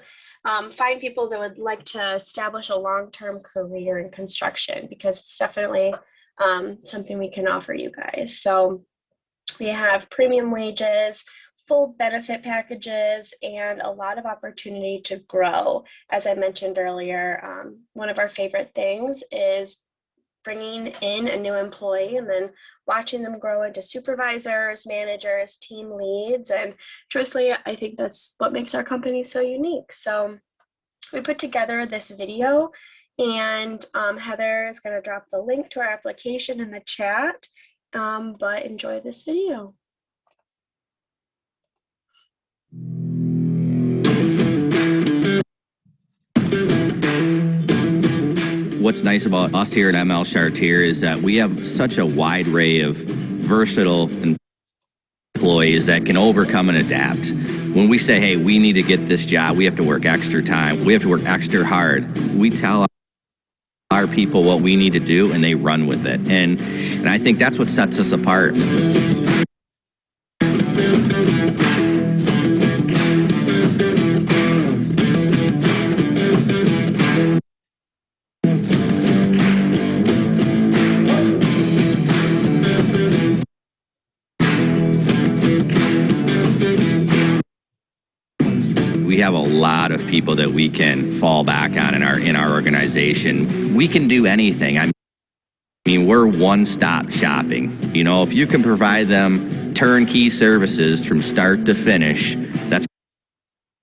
find people that would like to establish a long-term career in construction because it's definitely something we can offer you guys. So we have premium wages, full benefit packages, and a lot of opportunity to grow. As I mentioned earlier, one of our favorite things is bringing in a new employee and then watching them grow into supervisors, managers, team leads. And truthfully, I think that's what makes our company so unique. So we put together this video and Heather is going to drop the link to our application in the chat, but enjoy this video. What's nice about us here at ML Chartier is that we have such a wide array of versatile employees that can overcome and adapt. When we say, hey, we need to get this job, we have to work extra time, we have to work extra hard. We tell our people what we need to do and they run with it. And I think that's what sets us apart. We have a lot of people that we can fall back on in our organization. We can do anything. I mean, we're one-stop shopping. You know, if you can provide them turnkey services from start to finish, that's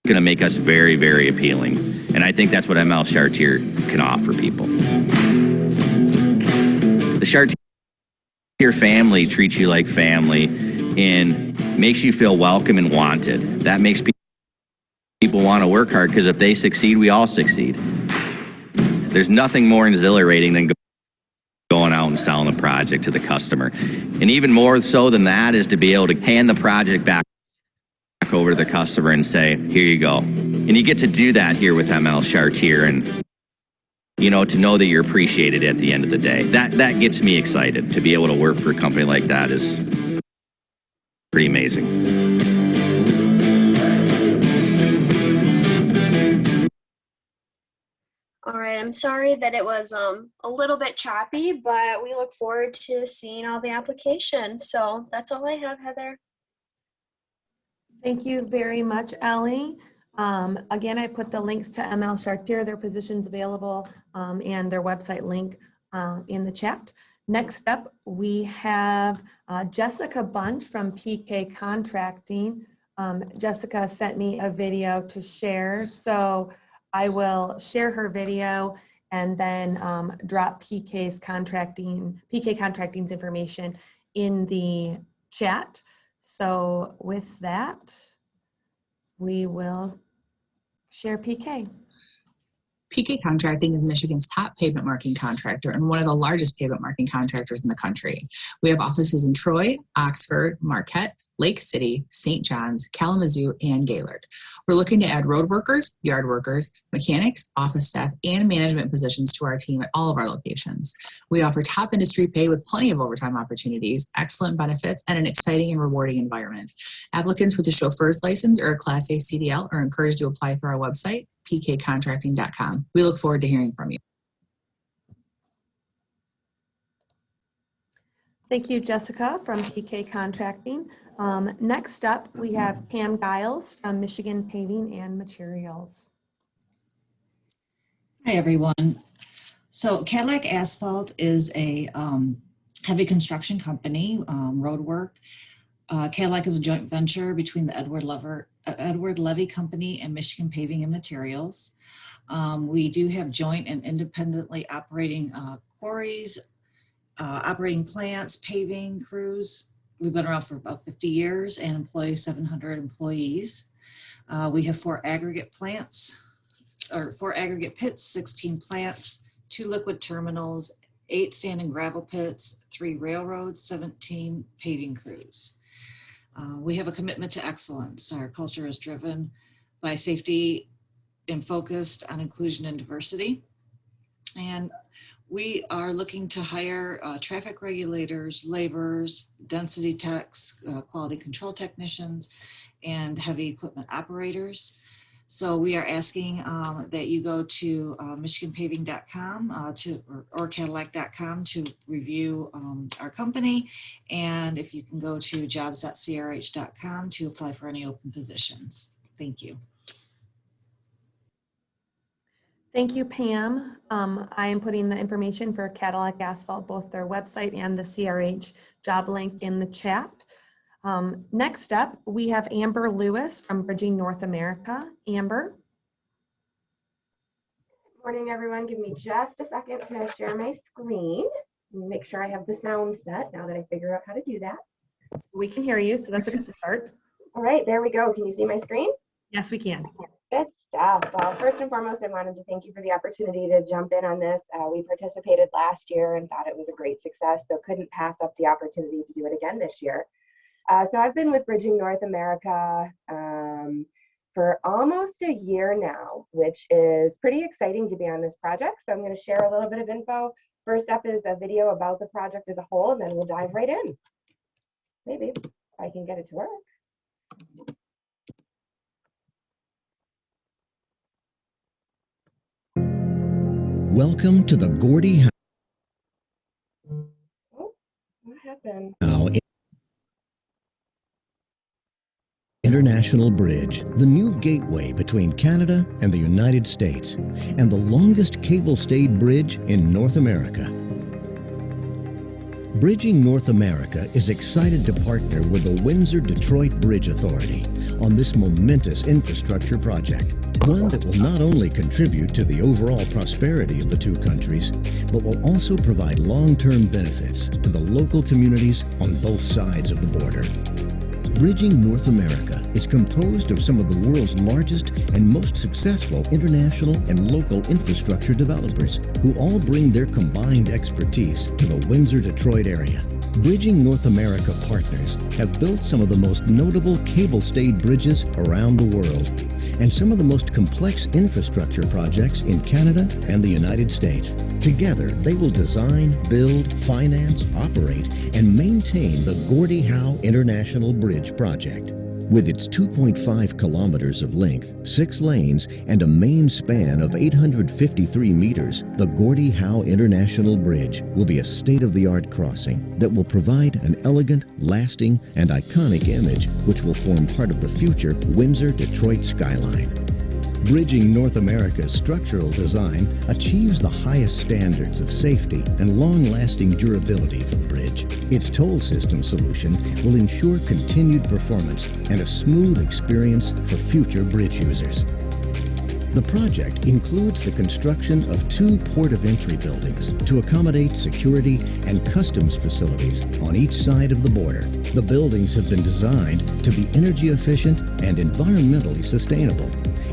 going to make us very, very appealing. And I think that's what ML Chartier can offer people. The Chartier family treats you like family and makes you feel welcome and wanted. That makes people want to work hard, because if they succeed, we all succeed. There's nothing more exhilarating than going out and selling the project to the customer. And even more so than that is to be able to hand the project back over to the customer and say, here you go. And you get to do that here with ML Chartier, and you know, to know that you're appreciated at the end of the day. That gets me excited. To be able to work for a company like that is pretty amazing. All right, I'm sorry that it was a little bit choppy, but we look forward to seeing all the applications. So that's all I have, Heather. Thank you very much, Ellie. Again, I put the links to ML Chartier, their positions available, and their website link in the chat. Next up, we have Jessica Bunch from PK Contracting. Jessica sent me a video to share, so I will share her video and then drop PK Contracting's information in the chat. So with that, we will share PK. PK Contracting is Michigan's top pavement marking contractor and one of the largest pavement marking contractors in the country. We have offices in Troy, Oxford, Marquette, Lake City, St. John's, Kalamazoo, and Gaylord. We're looking to add road workers, yard workers, mechanics, office staff, and management positions to our team at all of our locations. We offer top industry pay with plenty of overtime opportunities, excellent benefits, and an exciting and rewarding environment. Applicants with a chauffeur's license or a Class A CDL are encouraged to apply through our website, pkcontracting.com. We look forward to hearing from you. Thank you, Jessica from PK Contracting. Next up, we have Pam Giles from Michigan Paving and Materials. Hi, everyone. So Cadillac Asphalt is a heavy construction company, road work. Cadillac is a joint venture between the Edward Levy Company and Michigan Paving and Materials. We do have joint and independently operating quarries, operating plants, paving crews. We've been around for about 50 years and employ 700 employees. We have 4 aggregate plants, or 4 aggregate pits, 16 plants, 2 liquid terminals, 8 sand and gravel pits, 3 railroads, 17 paving crews. We have a commitment to excellence. Our culture is driven by safety and focused on inclusion and diversity. And we are looking to hire traffic regulators, laborers, density techs, quality control technicians, and heavy equipment operators. So we are asking that you go to michiganpaving.com or Cadillac.com to review our company. And if you can go to jobs.crh.com to apply for any open positions. Thank you. Thank you, Pam. I am putting the information for Cadillac Asphalt, both their website and the CRH job link in the chat. Next up, we have Amber Lewis from Bridging North America. Amber. Morning, everyone. Give me just a second to share my screen. Make sure I have the sound set now that I figure out how to do that. We can hear you, so that's a good start. All right, there we go. Can you see my screen? Yes, we can. Good stuff. Well, first and foremost, I wanted to thank you for the opportunity to jump in on this. We participated last year and thought it was a great success, so couldn't pass up the opportunity to do it again this year. So I've been with Bridging North America for almost a year now, which is pretty exciting to be on this project. So I'm going to share a little bit of info. First up is a video about the project as a whole, and then we'll dive right in. Maybe if I can get it to work. Welcome to the Gordie Howe. Oh, what happened? International Bridge, the new gateway between Canada and the United States, and the longest cable-stayed bridge in North America. Bridging North America is excited to partner with the Windsor-Detroit Bridge Authority on this momentous infrastructure project, one that will not only contribute to the overall prosperity of the two countries, but will also provide long-term benefits to the local communities on both sides of the border. Bridging North America is composed of some of the world's largest and most successful international and local infrastructure developers who all bring their combined expertise to the Windsor-Detroit area. Bridging North America partners have built some of the most notable cable-stayed bridges around the world and some of the most complex infrastructure projects in Canada and the United States. Together, they will design, build, finance, operate, and maintain the Gordie Howe International Bridge project. With its 2.5 kilometers of length, 6 lanes, and a main span of 853 meters, the Gordie Howe International Bridge will be a state-of-the-art crossing that will provide an elegant, lasting, and iconic image which will form part of the future Windsor-Detroit skyline. Bridging North America's structural design achieves the highest standards of safety and long-lasting durability for the bridge. Its toll system solution will ensure continued performance and a smooth experience for future bridge users. The project includes the construction of 2 port of entry buildings to accommodate security and customs facilities on each side of the border. The buildings have been designed to be energy efficient and environmentally sustainable,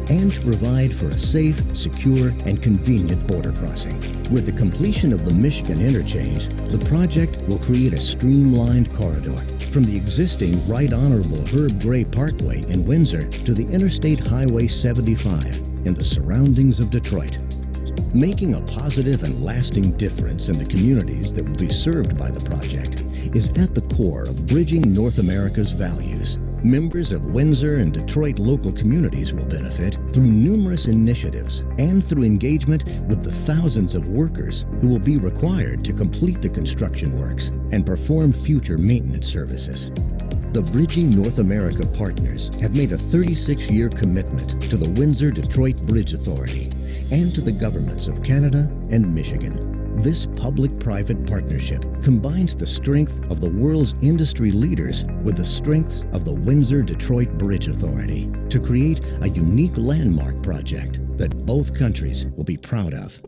and to provide for a safe, secure, and convenient border crossing. With the completion of the Michigan interchange, the project will create a streamlined corridor from the existing Right Honorable Herb Gray Parkway in Windsor to the Interstate Highway 75 in the surroundings of Detroit. Making a positive and lasting difference in the communities that will be served by the project is at the core of Bridging North America's values. Members of Windsor and Detroit local communities will benefit through numerous initiatives and through engagement with the thousands of workers who will be required to complete the construction works and perform future maintenance services. The Bridging North America partners have made a 36-year commitment to the Windsor-Detroit Bridge Authority and to the governments of Canada and Michigan. This public-private partnership combines the strength of the world's industry leaders with the strengths of the Windsor-Detroit Bridge Authority to create a unique landmark project that both countries will be proud of.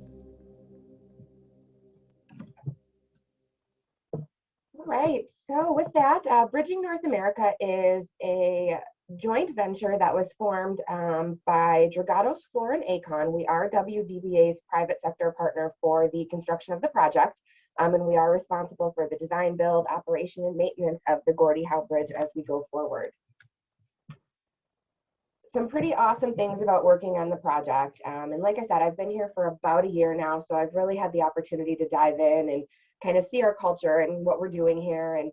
All right, so with that, Bridging North America is a joint venture that was formed by Dragados Fluor and Aecon. We are WDBA's private sector partner for the construction of the project, and we are responsible for the design, build, operation, and maintenance of the Gordie Howe Bridge as we go forward. Some pretty awesome things about working on the project. And like I said, I've been here for about a year now, so I've really had the opportunity to dive in and kind of see our culture and what we're doing here, and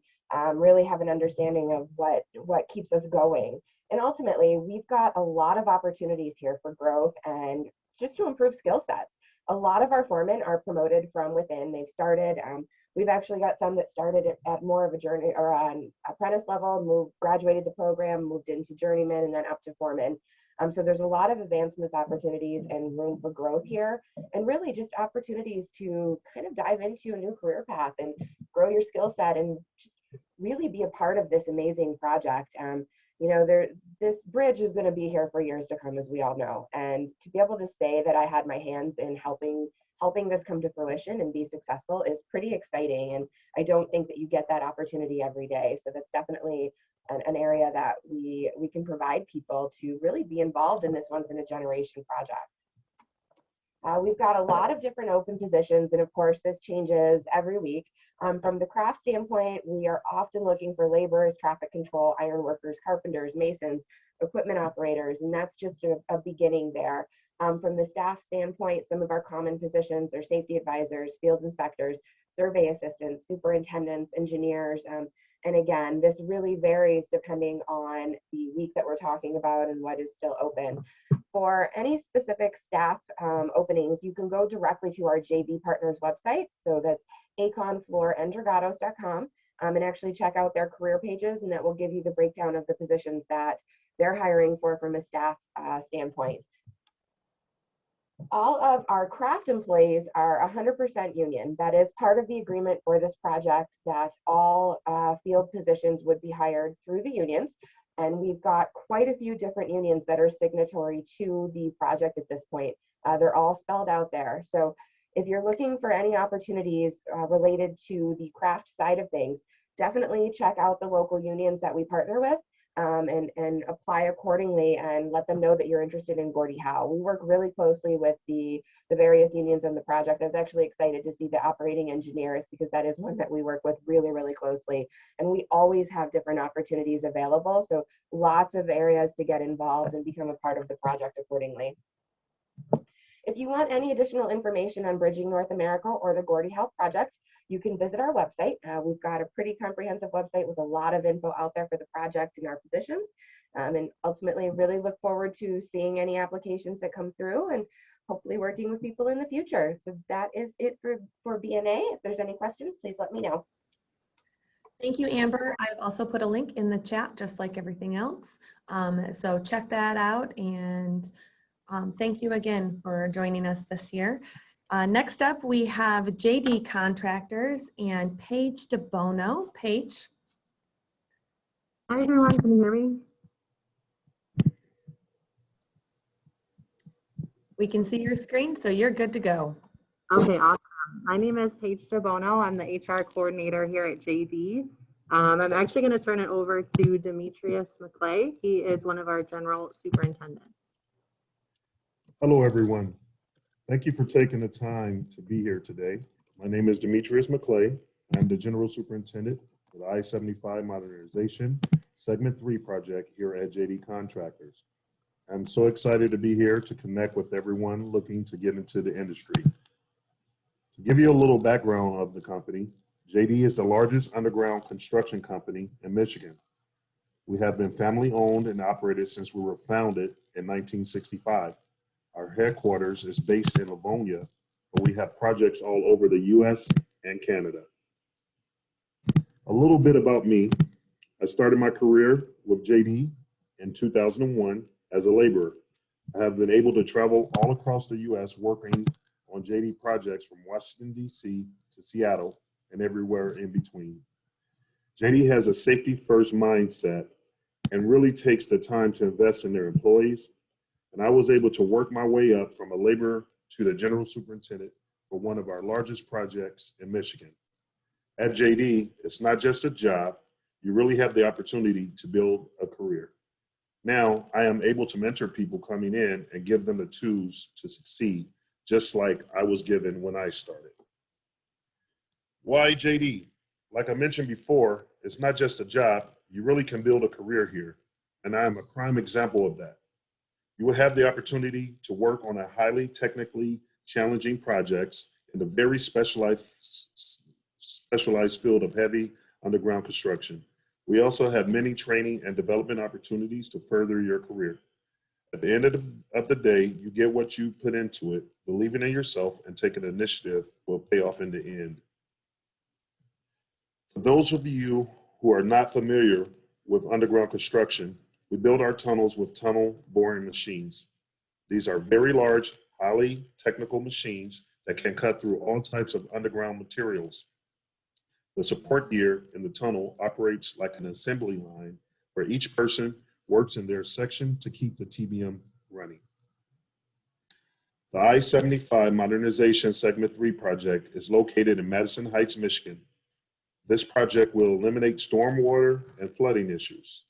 really have an understanding of what keeps us going. And ultimately, we've got a lot of opportunities here for growth and just to improve skill sets. A lot of our foremen are promoted from within. They've started, we've actually got some that started at more of a journey or an apprentice level, graduated the program, moved into journeyman, and then up to foreman. So there's a lot of advancements opportunities and room for growth here, and really just opportunities to kind of dive into a new career path and grow your skill set and just really be a part of this amazing project. You know, this bridge is going to be here for years to come, as we all know, and to be able to say that I had my hands in helping this come to fruition and be successful is pretty exciting. And I don't think that you get that opportunity every day. So that's definitely an area that we can provide people to really be involved in this once in a generation project. We've got a lot of different open positions, and of course this changes every week. From the craft standpoint, we are often looking for laborers, traffic control, iron workers, carpenters, masons, equipment operators, and that's just a beginning there. From the staff standpoint, some of our common positions are safety advisors, field inspectors, survey assistants, superintendents, engineers, and again, this really varies depending on the week that we're talking about and what is still open. For any specific staff openings, you can go directly to our JV Partners website. So that's aeconfluoranddragados.com, and actually check out their career pages, and that will give you the breakdown of the positions that they're hiring for from a staff standpoint. All of our craft employees are 100% union. That is part of the agreement for this project, that all field positions would be hired through the unions. And we've got quite a few different unions that are signatory to the project at this point. They're all spelled out there. So if you're looking for any opportunities related to the craft side of things, definitely check out the local unions that we partner with. And apply accordingly and let them know that you're interested in Gordie Howe. We work really closely with the various unions in the project. I was actually excited to see the operating engineers, because that is one that we work with really, really closely. And we always have different opportunities available. So lots of areas to get involved and become a part of the project accordingly. If you want any additional information on Bridging North America or the Gordie Howe project, you can visit our website. We've got a pretty comprehensive website with a lot of info out there for the project and our positions. And ultimately really look forward to seeing any applications that come through and hopefully working with people in the future. So that is it for BNA. If there's any questions, please let me know. Thank you, Amber. I've also put a link in the chat, just like everything else. So check that out, and thank you again for joining us this year. Next up, we have JD Contractors and Paige DeBono. Paige. Hi, everyone. Can you hear me? We can see your screen, so you're good to go. Okay, awesome. My name is Paige DeBono. I'm the HR coordinator here at JD. I'm actually going to turn it over to Demetrius McClay. He is one of our general superintendents. Hello, everyone. Thank you for taking the time to be here today. My name is Demetrius McClay. I'm the General Superintendent for the I-75 Modernization Segment 3 project here at JD Contractors. I'm so excited to be here to connect with everyone looking to get into the industry. To give you a little background of the company, JD is the largest underground construction company in Michigan. We have been family owned and operated since we were founded in 1965. Our headquarters is based in Livonia, but we have projects all over the US and Canada. A little bit about me. I started my career with JD in 2001 as a laborer. I have been able to travel all across the US working on JD projects from Washington, DC to Seattle and everywhere in between. JD has a safety first mindset and really takes the time to invest in their employees. And I was able to work my way up from a laborer to the general superintendent for one of our largest projects in Michigan. At JD, it's not just a job, you really have the opportunity to build a career. Now, I am able to mentor people coming in and give them the tools to succeed, just like I was given when I started. Why JD? Like I mentioned before, it's not just a job, you really can build a career here. And I am a prime example of that. You will have the opportunity to work on a highly technically challenging projects in the very specialized field of heavy underground construction. We also have many training and development opportunities to further your career. At the end of the day, you get what you put into it. Believing in yourself and taking initiative will pay off in the end. For those of you who are not familiar with underground construction, we build our tunnels with tunnel boring machines. These are very large, highly technical machines that can cut through all types of underground materials. The support gear in the tunnel operates like an assembly line where each person works in their section to keep the TBM running. The I-75 Modernization Segment 3 project is located in Madison Heights, Michigan. This project will eliminate stormwater and flooding issues.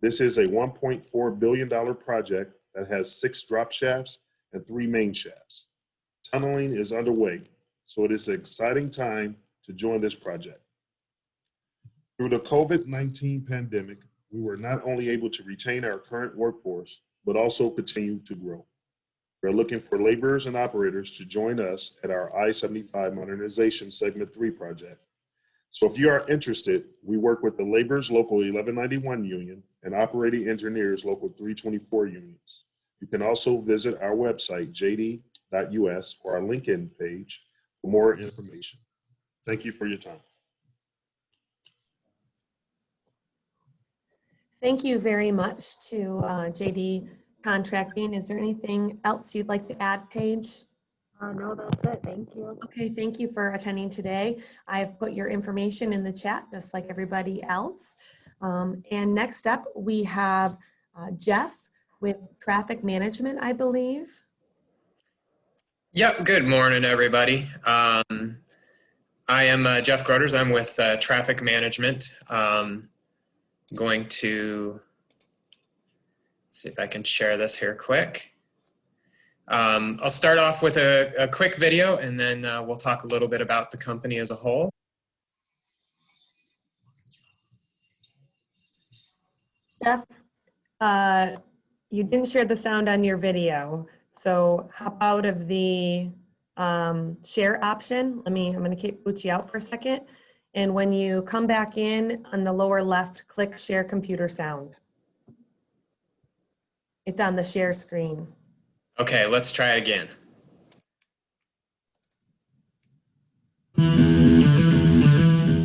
This is a $1.4 billion project that has 6 drop shafts and 3 main shafts. Tunneling is underway, so it is an exciting time to join this project. Through the COVID-19 pandemic, we were not only able to retain our current workforce, but also continue to grow. We're looking for laborers and operators to join us at our I-75 Modernization Segment 3 project. So if you are interested, we work with the Laborers Local 1191 Union and Operating Engineers Local 324 unions. You can also visit our website, jd.us, or our LinkedIn page for more information. Thank you for your time. Thank you very much to JD contracting. Is there anything else you'd like to add, Paige? No, that's it. Thank you. Okay, thank you for attending today. I have put your information in the chat, just like everybody else. And next up, we have Jeff with traffic management, I believe. Yep, good morning, everybody. I am Jeff Groders. I'm with traffic management. Going to see if I can share this here quick. I'll start off with a quick video, and then we'll talk a little bit about the company as a whole. Jeff, you didn't share the sound on your video, so hop out of the share option. I'm going to boot you out for a second. And when you come back in, on the lower left, click Share Computer Sound. It's on the share screen. Okay, let's try it again.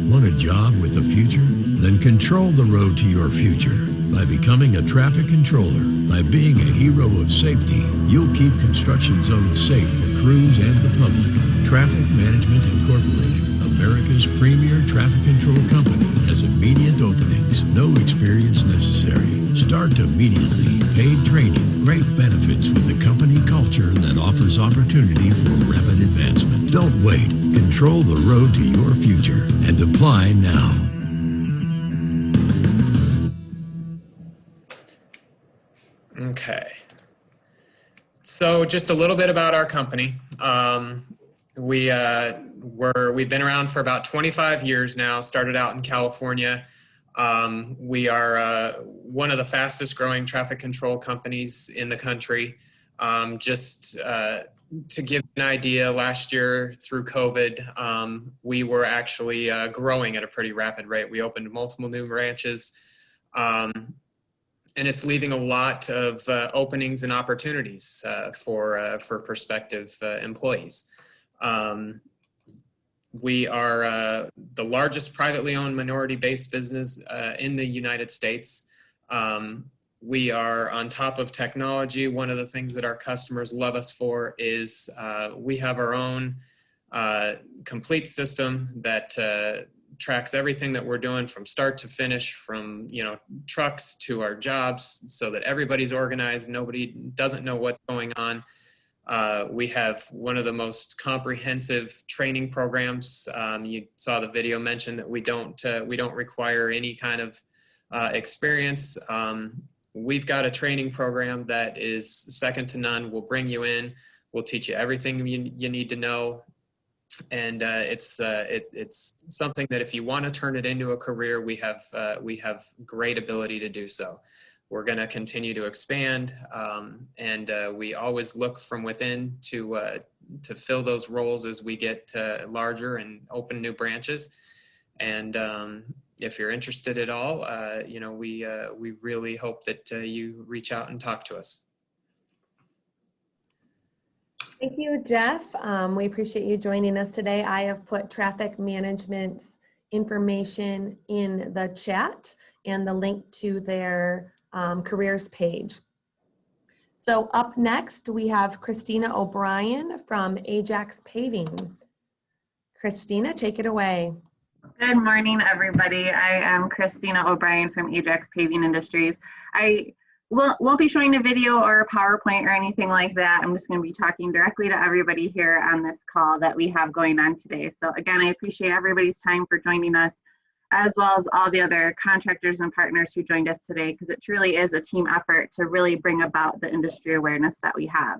Want a job with a future? Then control the road to your future by becoming a traffic controller. By being a hero of safety, you'll keep construction zones safe for crews and the public. Traffic Management Incorporated, America's premier traffic control company, has immediate openings. No experience necessary. Start immediately. Paid training, great benefits with a company culture that offers opportunity for rapid advancement. Don't wait. Control the road to your future and apply now. Okay. So just a little bit about our company. We've been around for about 25 years now, started out in California. We are one of the fastest growing traffic control companies in the country. Just to give an idea, last year through COVID, we were actually growing at a pretty rapid rate. We opened multiple new branches, and it's leaving a lot of openings and opportunities for prospective employees. We are the largest privately owned minority-based business in the United States. We are on top of technology. One of the things that our customers love us for is we have our own complete system that tracks everything that we're doing from start to finish, from trucks to our jobs, so that everybody's organized. Nobody doesn't know what's going on. We have one of the most comprehensive training programs. You saw the video mention that we don't require any kind of experience. We've got a training program that is second to none. We'll bring you in. We'll teach you everything you need to know. And it's something that if you want to turn it into a career, we have great ability to do so. We're going to continue to expand, and we always look from within to fill those roles as we get larger and open new branches. And if you're interested at all, we really hope that you reach out and talk to us. Thank you, Jeff. We appreciate you joining us today. I have put traffic management's information in the chat and the link to their careers page. So up next, we have Christina O'Brien from Ajax Paving. Christina, take it away. Good morning, everybody. I am Christina O'Brien from Ajax Paving Industries. I won't be showing a video or a PowerPoint or anything like that. I'm just going to be talking directly to everybody here on this call that we have going on today. So again, I appreciate everybody's time for joining us, as well as all the other contractors and partners who joined us today, because it truly is a team effort to really bring about the industry awareness that we have.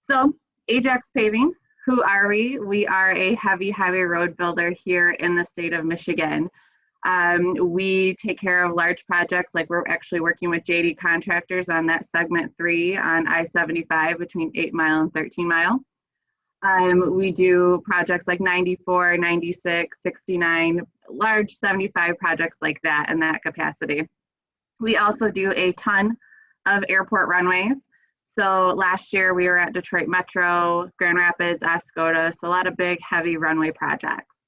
So Ajax Paving, who are we? We are a heavy road builder here in the state of Michigan. We take care of large projects, like we're actually working with JD Contractors on that segment 3 on I-75 between 8 Mile and 13 Mile. We do projects like 94, 96, 69, large 75 projects like that in that capacity. We also do a ton of airport runways. So last year we were at Detroit Metro, Grand Rapids, Oscoda, so a lot of big, heavy runway projects.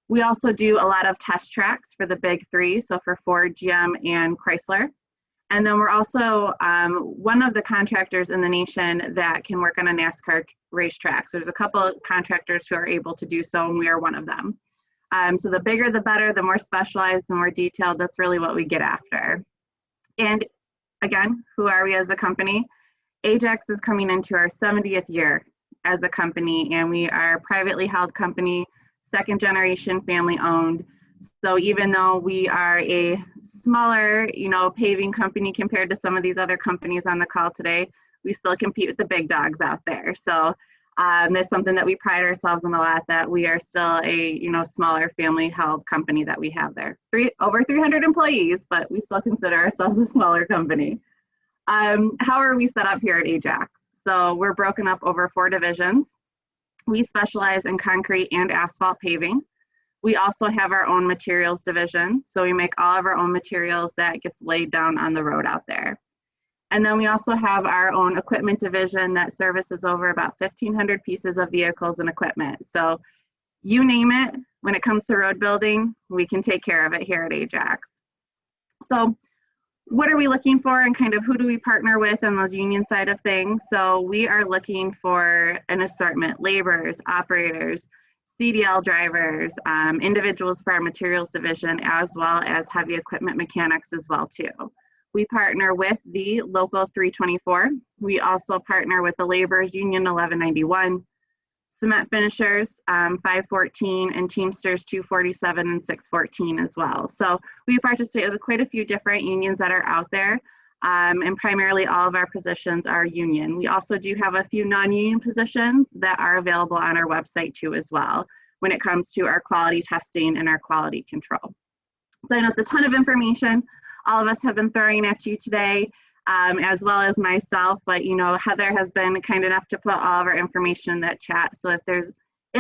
We also do a lot of test tracks for the big 3, so for Ford, GM, and Chrysler. And then we're also one of the contractors in the nation that can work on a NASCAR racetrack. So there's a couple of contractors who are able to do so, and we are one of them. So the bigger the better, the more specialized, the more detailed, that's really what we get after. And again, who are we as a company? Ajax is coming into our 70th year as a company, and we are a privately held company, second generation family owned. So even though we are a smaller, paving company compared to some of these other companies on the call today, we still compete with the big dogs out there. So that's something that we pride ourselves in a lot, that we are still a, smaller family held company that we have there. Over 300 employees, but we still consider ourselves a smaller company. How are we set up here at Ajax? So we're broken up over 4 divisions. We specialize in concrete and asphalt paving. We also have our own materials division. So we make all of our own materials that gets laid down on the road out there. And then we also have our own equipment division that services over about 1,500 pieces of vehicles and equipment. So you name it, when it comes to road building, we can take care of it here at Ajax. So what are we looking for, and kind of who do we partner with on those union side of things? So we are looking for an assortment: laborers, operators, CDL drivers, individuals for our materials division, as well as heavy equipment mechanics as well too. We partner with the local 324. We also partner with the laborers union 1191, cement finishers 514, and Teamsters 247 and 614 as well. So we participate with quite a few different unions that are out there, and primarily all of our positions are union. We also do have a few non-union positions that are available on our website too as well, when it comes to our quality testing and our quality control. So I know it's a ton of information all of us have been throwing at you today, as well as myself, but Heather has been kind enough to put all of our information in that chat. So if there's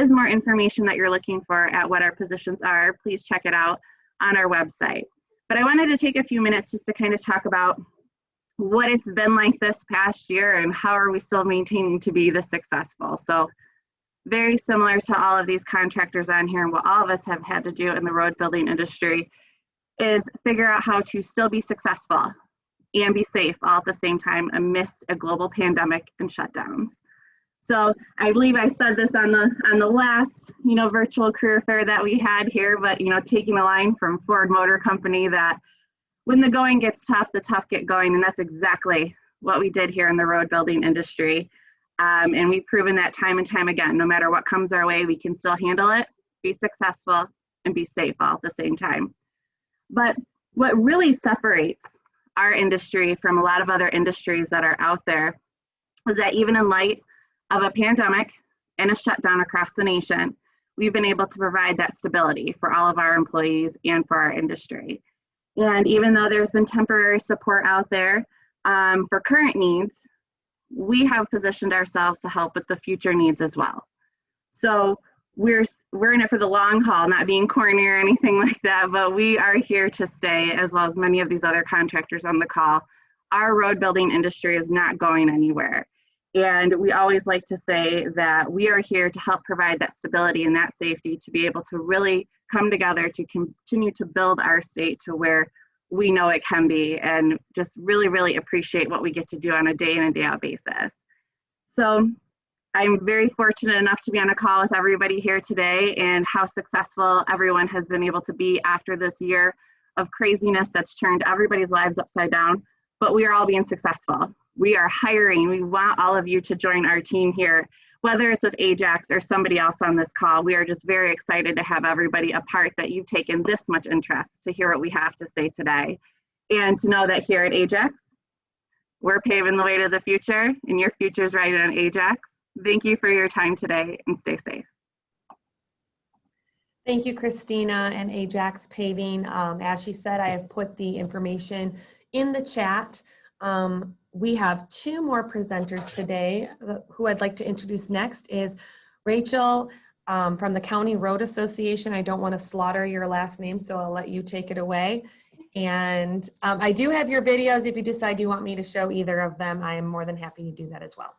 more information that you're looking for at what our positions are, please check it out on our website. But I wanted to take a few minutes just to kind of talk about what it's been like this past year and how are we still maintaining to be this successful. So very similar to all of these contractors on here, and what all of us have had to do in the road building industry is figure out how to still be successful and be safe all at the same time amidst a global pandemic and shutdowns. So I believe I said this on the last virtual career fair that we had here, but taking a line from Ford Motor Company, that when the going gets tough, the tough get going, and that's exactly what we did here in the road building industry. And we've proven that time and time again. No matter what comes our way, we can still handle it, be successful, and be safe all at the same time. But what really separates our industry from a lot of other industries that are out there is that even in light of a pandemic and a shutdown across the nation, we've been able to provide that stability for all of our employees and for our industry. And even though there's been temporary support out there for current needs, we have positioned ourselves to help with the future needs as well. So we're in it for the long haul, not being corny or anything like that, but we are here to stay, as well as many of these other contractors on the call. Our road building industry is not going anywhere. And we always like to say that we are here to help provide that stability and that safety to be able to really come together to continue to build our state to where we know it can be, and just really, really appreciate what we get to do on a day in and day out basis. So I'm very fortunate enough to be on a call with everybody here today, and how successful everyone has been able to be after this year of craziness that's turned everybody's lives upside down, but we are all being successful. We are hiring. We want all of you to join our team here, whether it's with Ajax or somebody else on this call. We are just very excited to have everybody a part, that you've taken this much interest to hear what we have to say today, and to know that here at Ajax, we're paving the way to the future, and your future is right on Ajax. Thank you for your time today, and stay safe. Thank you, Christina and Ajax Paving. As she said, I have put the information in the chat. We have 2 more presenters today. Who I'd like to introduce next is Rachel from the County Road Association. I don't want to slaughter your last name, so I'll let you take it away. And I do have your videos. If you decide you want me to show either of them, I am more than happy to do that as well.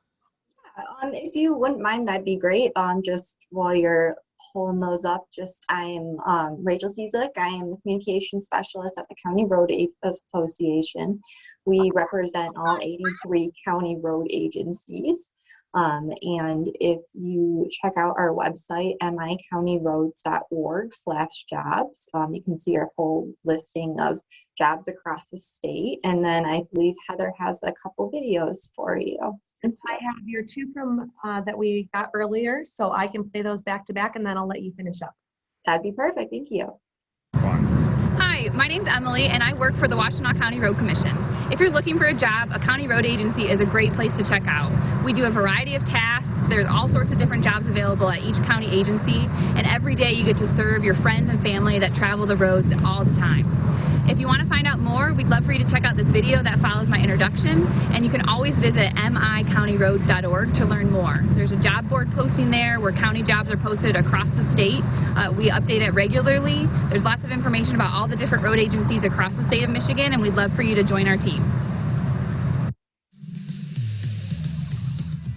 If you wouldn't mind, that'd be great. Just while you're pulling those up, I am Rachel Cieslik. I am the communication specialist at the County Road Association. We represent all 83 county road agencies. And if you check out our website, micountyroads.org/jobs, you can see our full listing of jobs across the state. And then I believe Heather has a couple videos for you. I have your two from that we got earlier, so I can play those back to back and then I'll let you finish up. That'd be perfect. Thank you. Hi, my name's Emily and I work for the Washtenaw County Road Commission. If you're looking for a job, a county road agency is a great place to check out. We do a variety of tasks. There's all sorts of different jobs available at each county agency, and every day you get to serve your friends and family that travel the roads all the time. If you want to find out more, we'd love for you to check out this video that follows my introduction, and you can always visit micountyroads.org to learn more. There's a job board posting there where county jobs are posted across the state. We update it regularly. There's lots of information about all the different road agencies across the state of Michigan, and we'd love for you to join our team.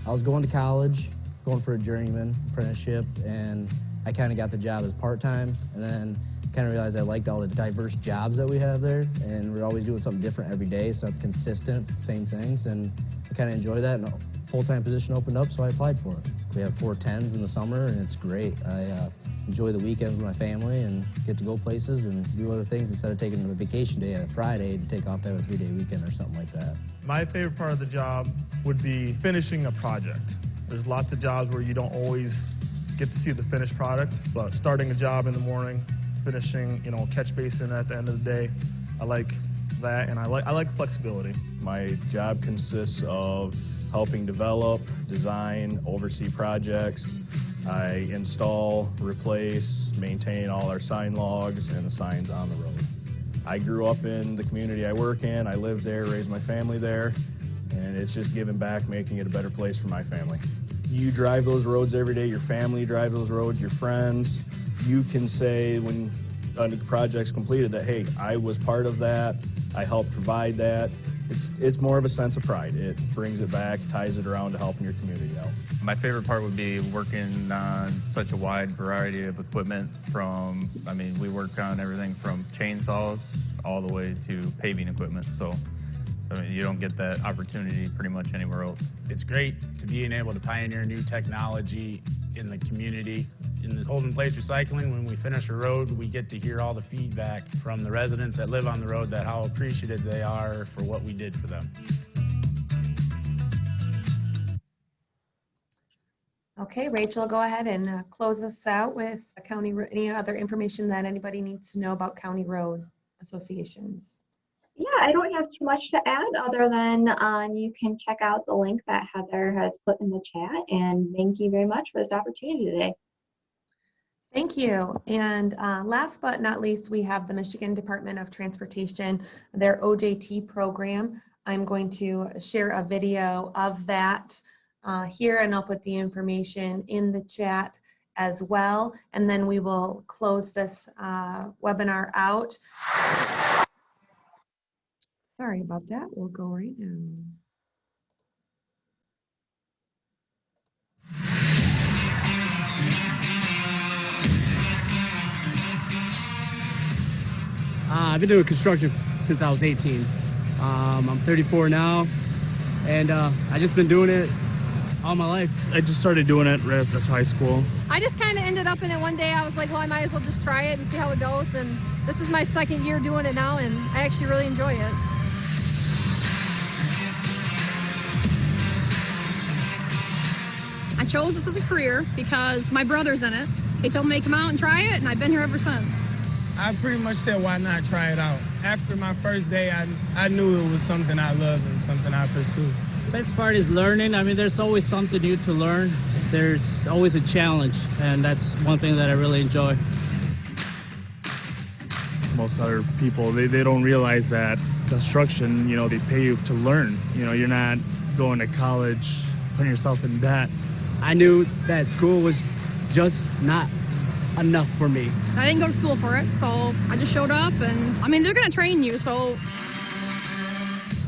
I was going to college, going for a journeyman apprenticeship, and I kind of got the job as part-time, and then kind of realized I liked all the diverse jobs that we have there, and we're always doing something different every day. It's not consistent, same things, and I kind of enjoy that, and a full-time position opened up, so I applied for it. We have 410s in the summer, and it's great. I enjoy the weekends with my family and get to go places and do other things instead of taking a vacation day on a Friday to take off to have a 3-day weekend or something like that. My favorite part of the job would be finishing a project. There's lots of jobs where you don't always get to see the finished product, but starting a job in the morning, finishing, catch basin at the end of the day, I like that, and I like flexibility. My job consists of helping develop, design, oversee projects. I install, replace, maintain all our sign logs and the signs on the road. I grew up in the community I work in. I live there, raised my family there, and it's just giving back, making it a better place for my family. You drive those roads every day, your family drives those roads, your friends. You can say when a project's completed that, hey, I was part of that, I helped provide that. It's more of a sense of pride. It brings it back, ties it around to helping your community out. My favorite part would be working on such a wide variety of equipment we work on everything from chainsaws all the way to paving equipment. So, you don't get that opportunity pretty much anywhere else. It's great to being able to pioneer new technology in the community. In the hold-in-place recycling, when we finish a road, we get to hear all the feedback from the residents that live on the road, that how appreciative they are for what we did for them. Okay, Rachel, go ahead and close us out with any other information that anybody needs to know about county road associations. Yeah, I don't have too much to add other than you can check out the link that Heather has put in the chat. And thank you very much for this opportunity today. Thank you. And last but not least, we have the Michigan Department of Transportation, their OJT program. I'm going to share a video of that here, and I'll put the information in the chat as well. And then we will close this webinar out. Sorry about that. We'll go right now. I've been doing construction since I was 18. I'm 34 now, and I've just been doing it all my life. I just started doing it right after high school. I just kind of ended up in it one day. I was like, well, I might as well just try it and see how it goes. And this is my second year doing it now, and I actually really enjoy it. I chose this as a career because my brother's in it. He told me to come out and try it, and I've been here ever since. I pretty much said, why not try it out? After my first day, I knew it was something I loved and something I pursued. The best part is learning. There's always something new to learn. There's always a challenge, and that's one thing that I really enjoy. Most other people, they don't realize that construction, they pay you to learn. You're not going to college, putting yourself in debt. I knew that school was just not enough for me. I didn't go to school for it, so I just showed up, and they're going to train you, so.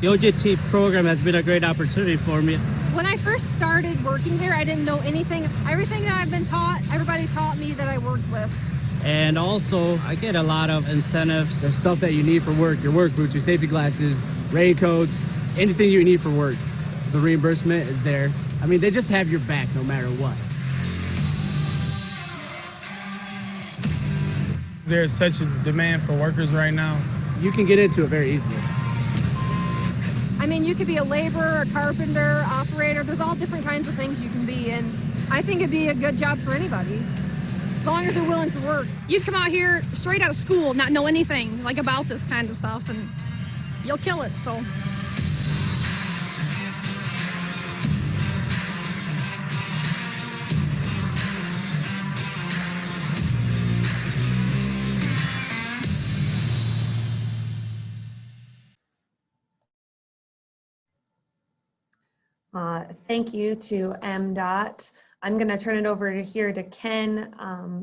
The OJT program has been a great opportunity for me. When I first started working here, I didn't know anything. Everything that I've been taught, everybody taught me that I worked with. And also, I get a lot of incentives. The stuff that you need for work, your work boots, your safety glasses, raincoats, anything you need for work. The reimbursement is there. I mean, they just have your back no matter what. There's such a demand for workers right now. You can get into it very easily. I mean, you could be a laborer, a carpenter, operator. There's all different kinds of things you can be, and I think it'd be a good job for anybody, as long as they're willing to work. You come out here straight out of school, not know anything like about this kind of stuff, and you'll kill it. So. Thank you to MDOT. I'm going to turn it over here to Ken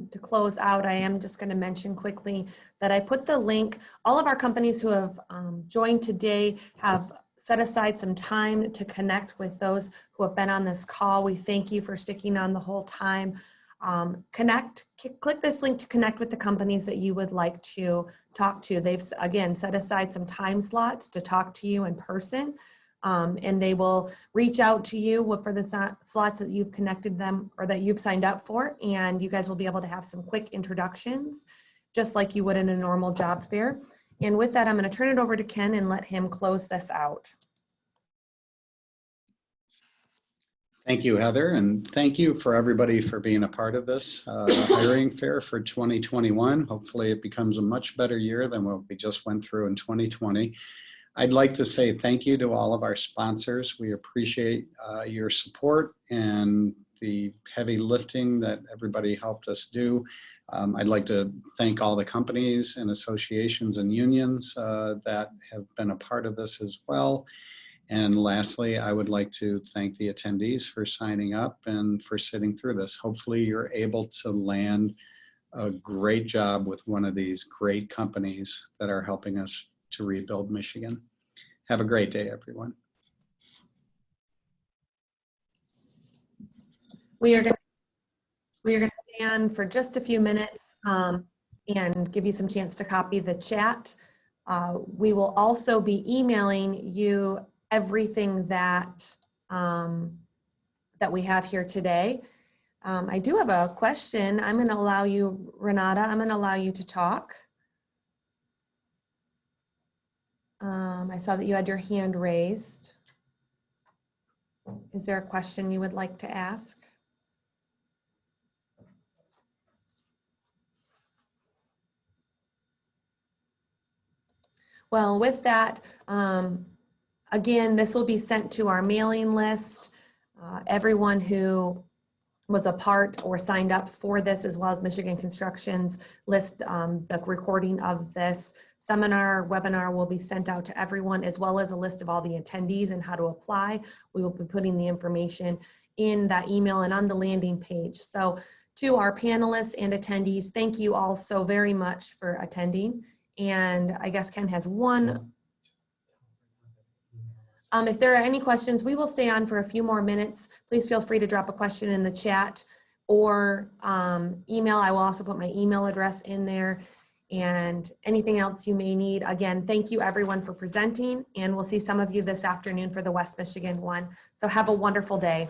to close out. I am just going to mention quickly that I put the link. All of our companies who have joined today have set aside some time to connect with those who have been on this call. We thank you for sticking on the whole time. Click this link to connect with the companies that you would like to talk to. They've, again, set aside some time slots to talk to you in person. And they will reach out to you for the slots that you've connected them or that you've signed up for, and you guys will be able to have some quick introductions, just like you would in a normal job fair. And with that, I'm going to turn it over to Ken and let him close this out. Thank you, Heather, and thank you for everybody for being a part of this hiring fair for 2021. Hopefully it becomes a much better year than what we just went through in 2020. I'd like to say thank you to all of our sponsors. We appreciate your support and the heavy lifting that everybody helped us do. I'd like to thank all the companies and associations and unions that have been a part of this as well. And lastly, I would like to thank the attendees for signing up and for sitting through this. Hopefully you're able to land a great job with one of these great companies that are helping us to rebuild Michigan. Have a great day, everyone. We are going to stay on for just a few minutes and give you some chance to copy the chat. We will also be emailing you everything that that we have here today. I do have a question. I'm going to allow you, Renata, I'm going to allow you to talk. I saw that you had your hand raised. Is there a question you would like to ask? Well, with that, again, this will be sent to our mailing list. Everyone who was a part or signed up for this, as well as Michigan Construction's list, the recording of this seminar, webinar will be sent out to everyone, as well as a list of all the attendees and how to apply. We will be putting the information in that email and on the landing page. So to our panelists and attendees, thank you all so very much for attending. And I guess Ken has one. If there are any questions, we will stay on for a few more minutes. Please feel free to drop a question in the chat or email. I will also put my email address in there, and anything else you may need. Again, thank you everyone for presenting, and we'll see some of you this afternoon for the West Michigan one. So have a wonderful day.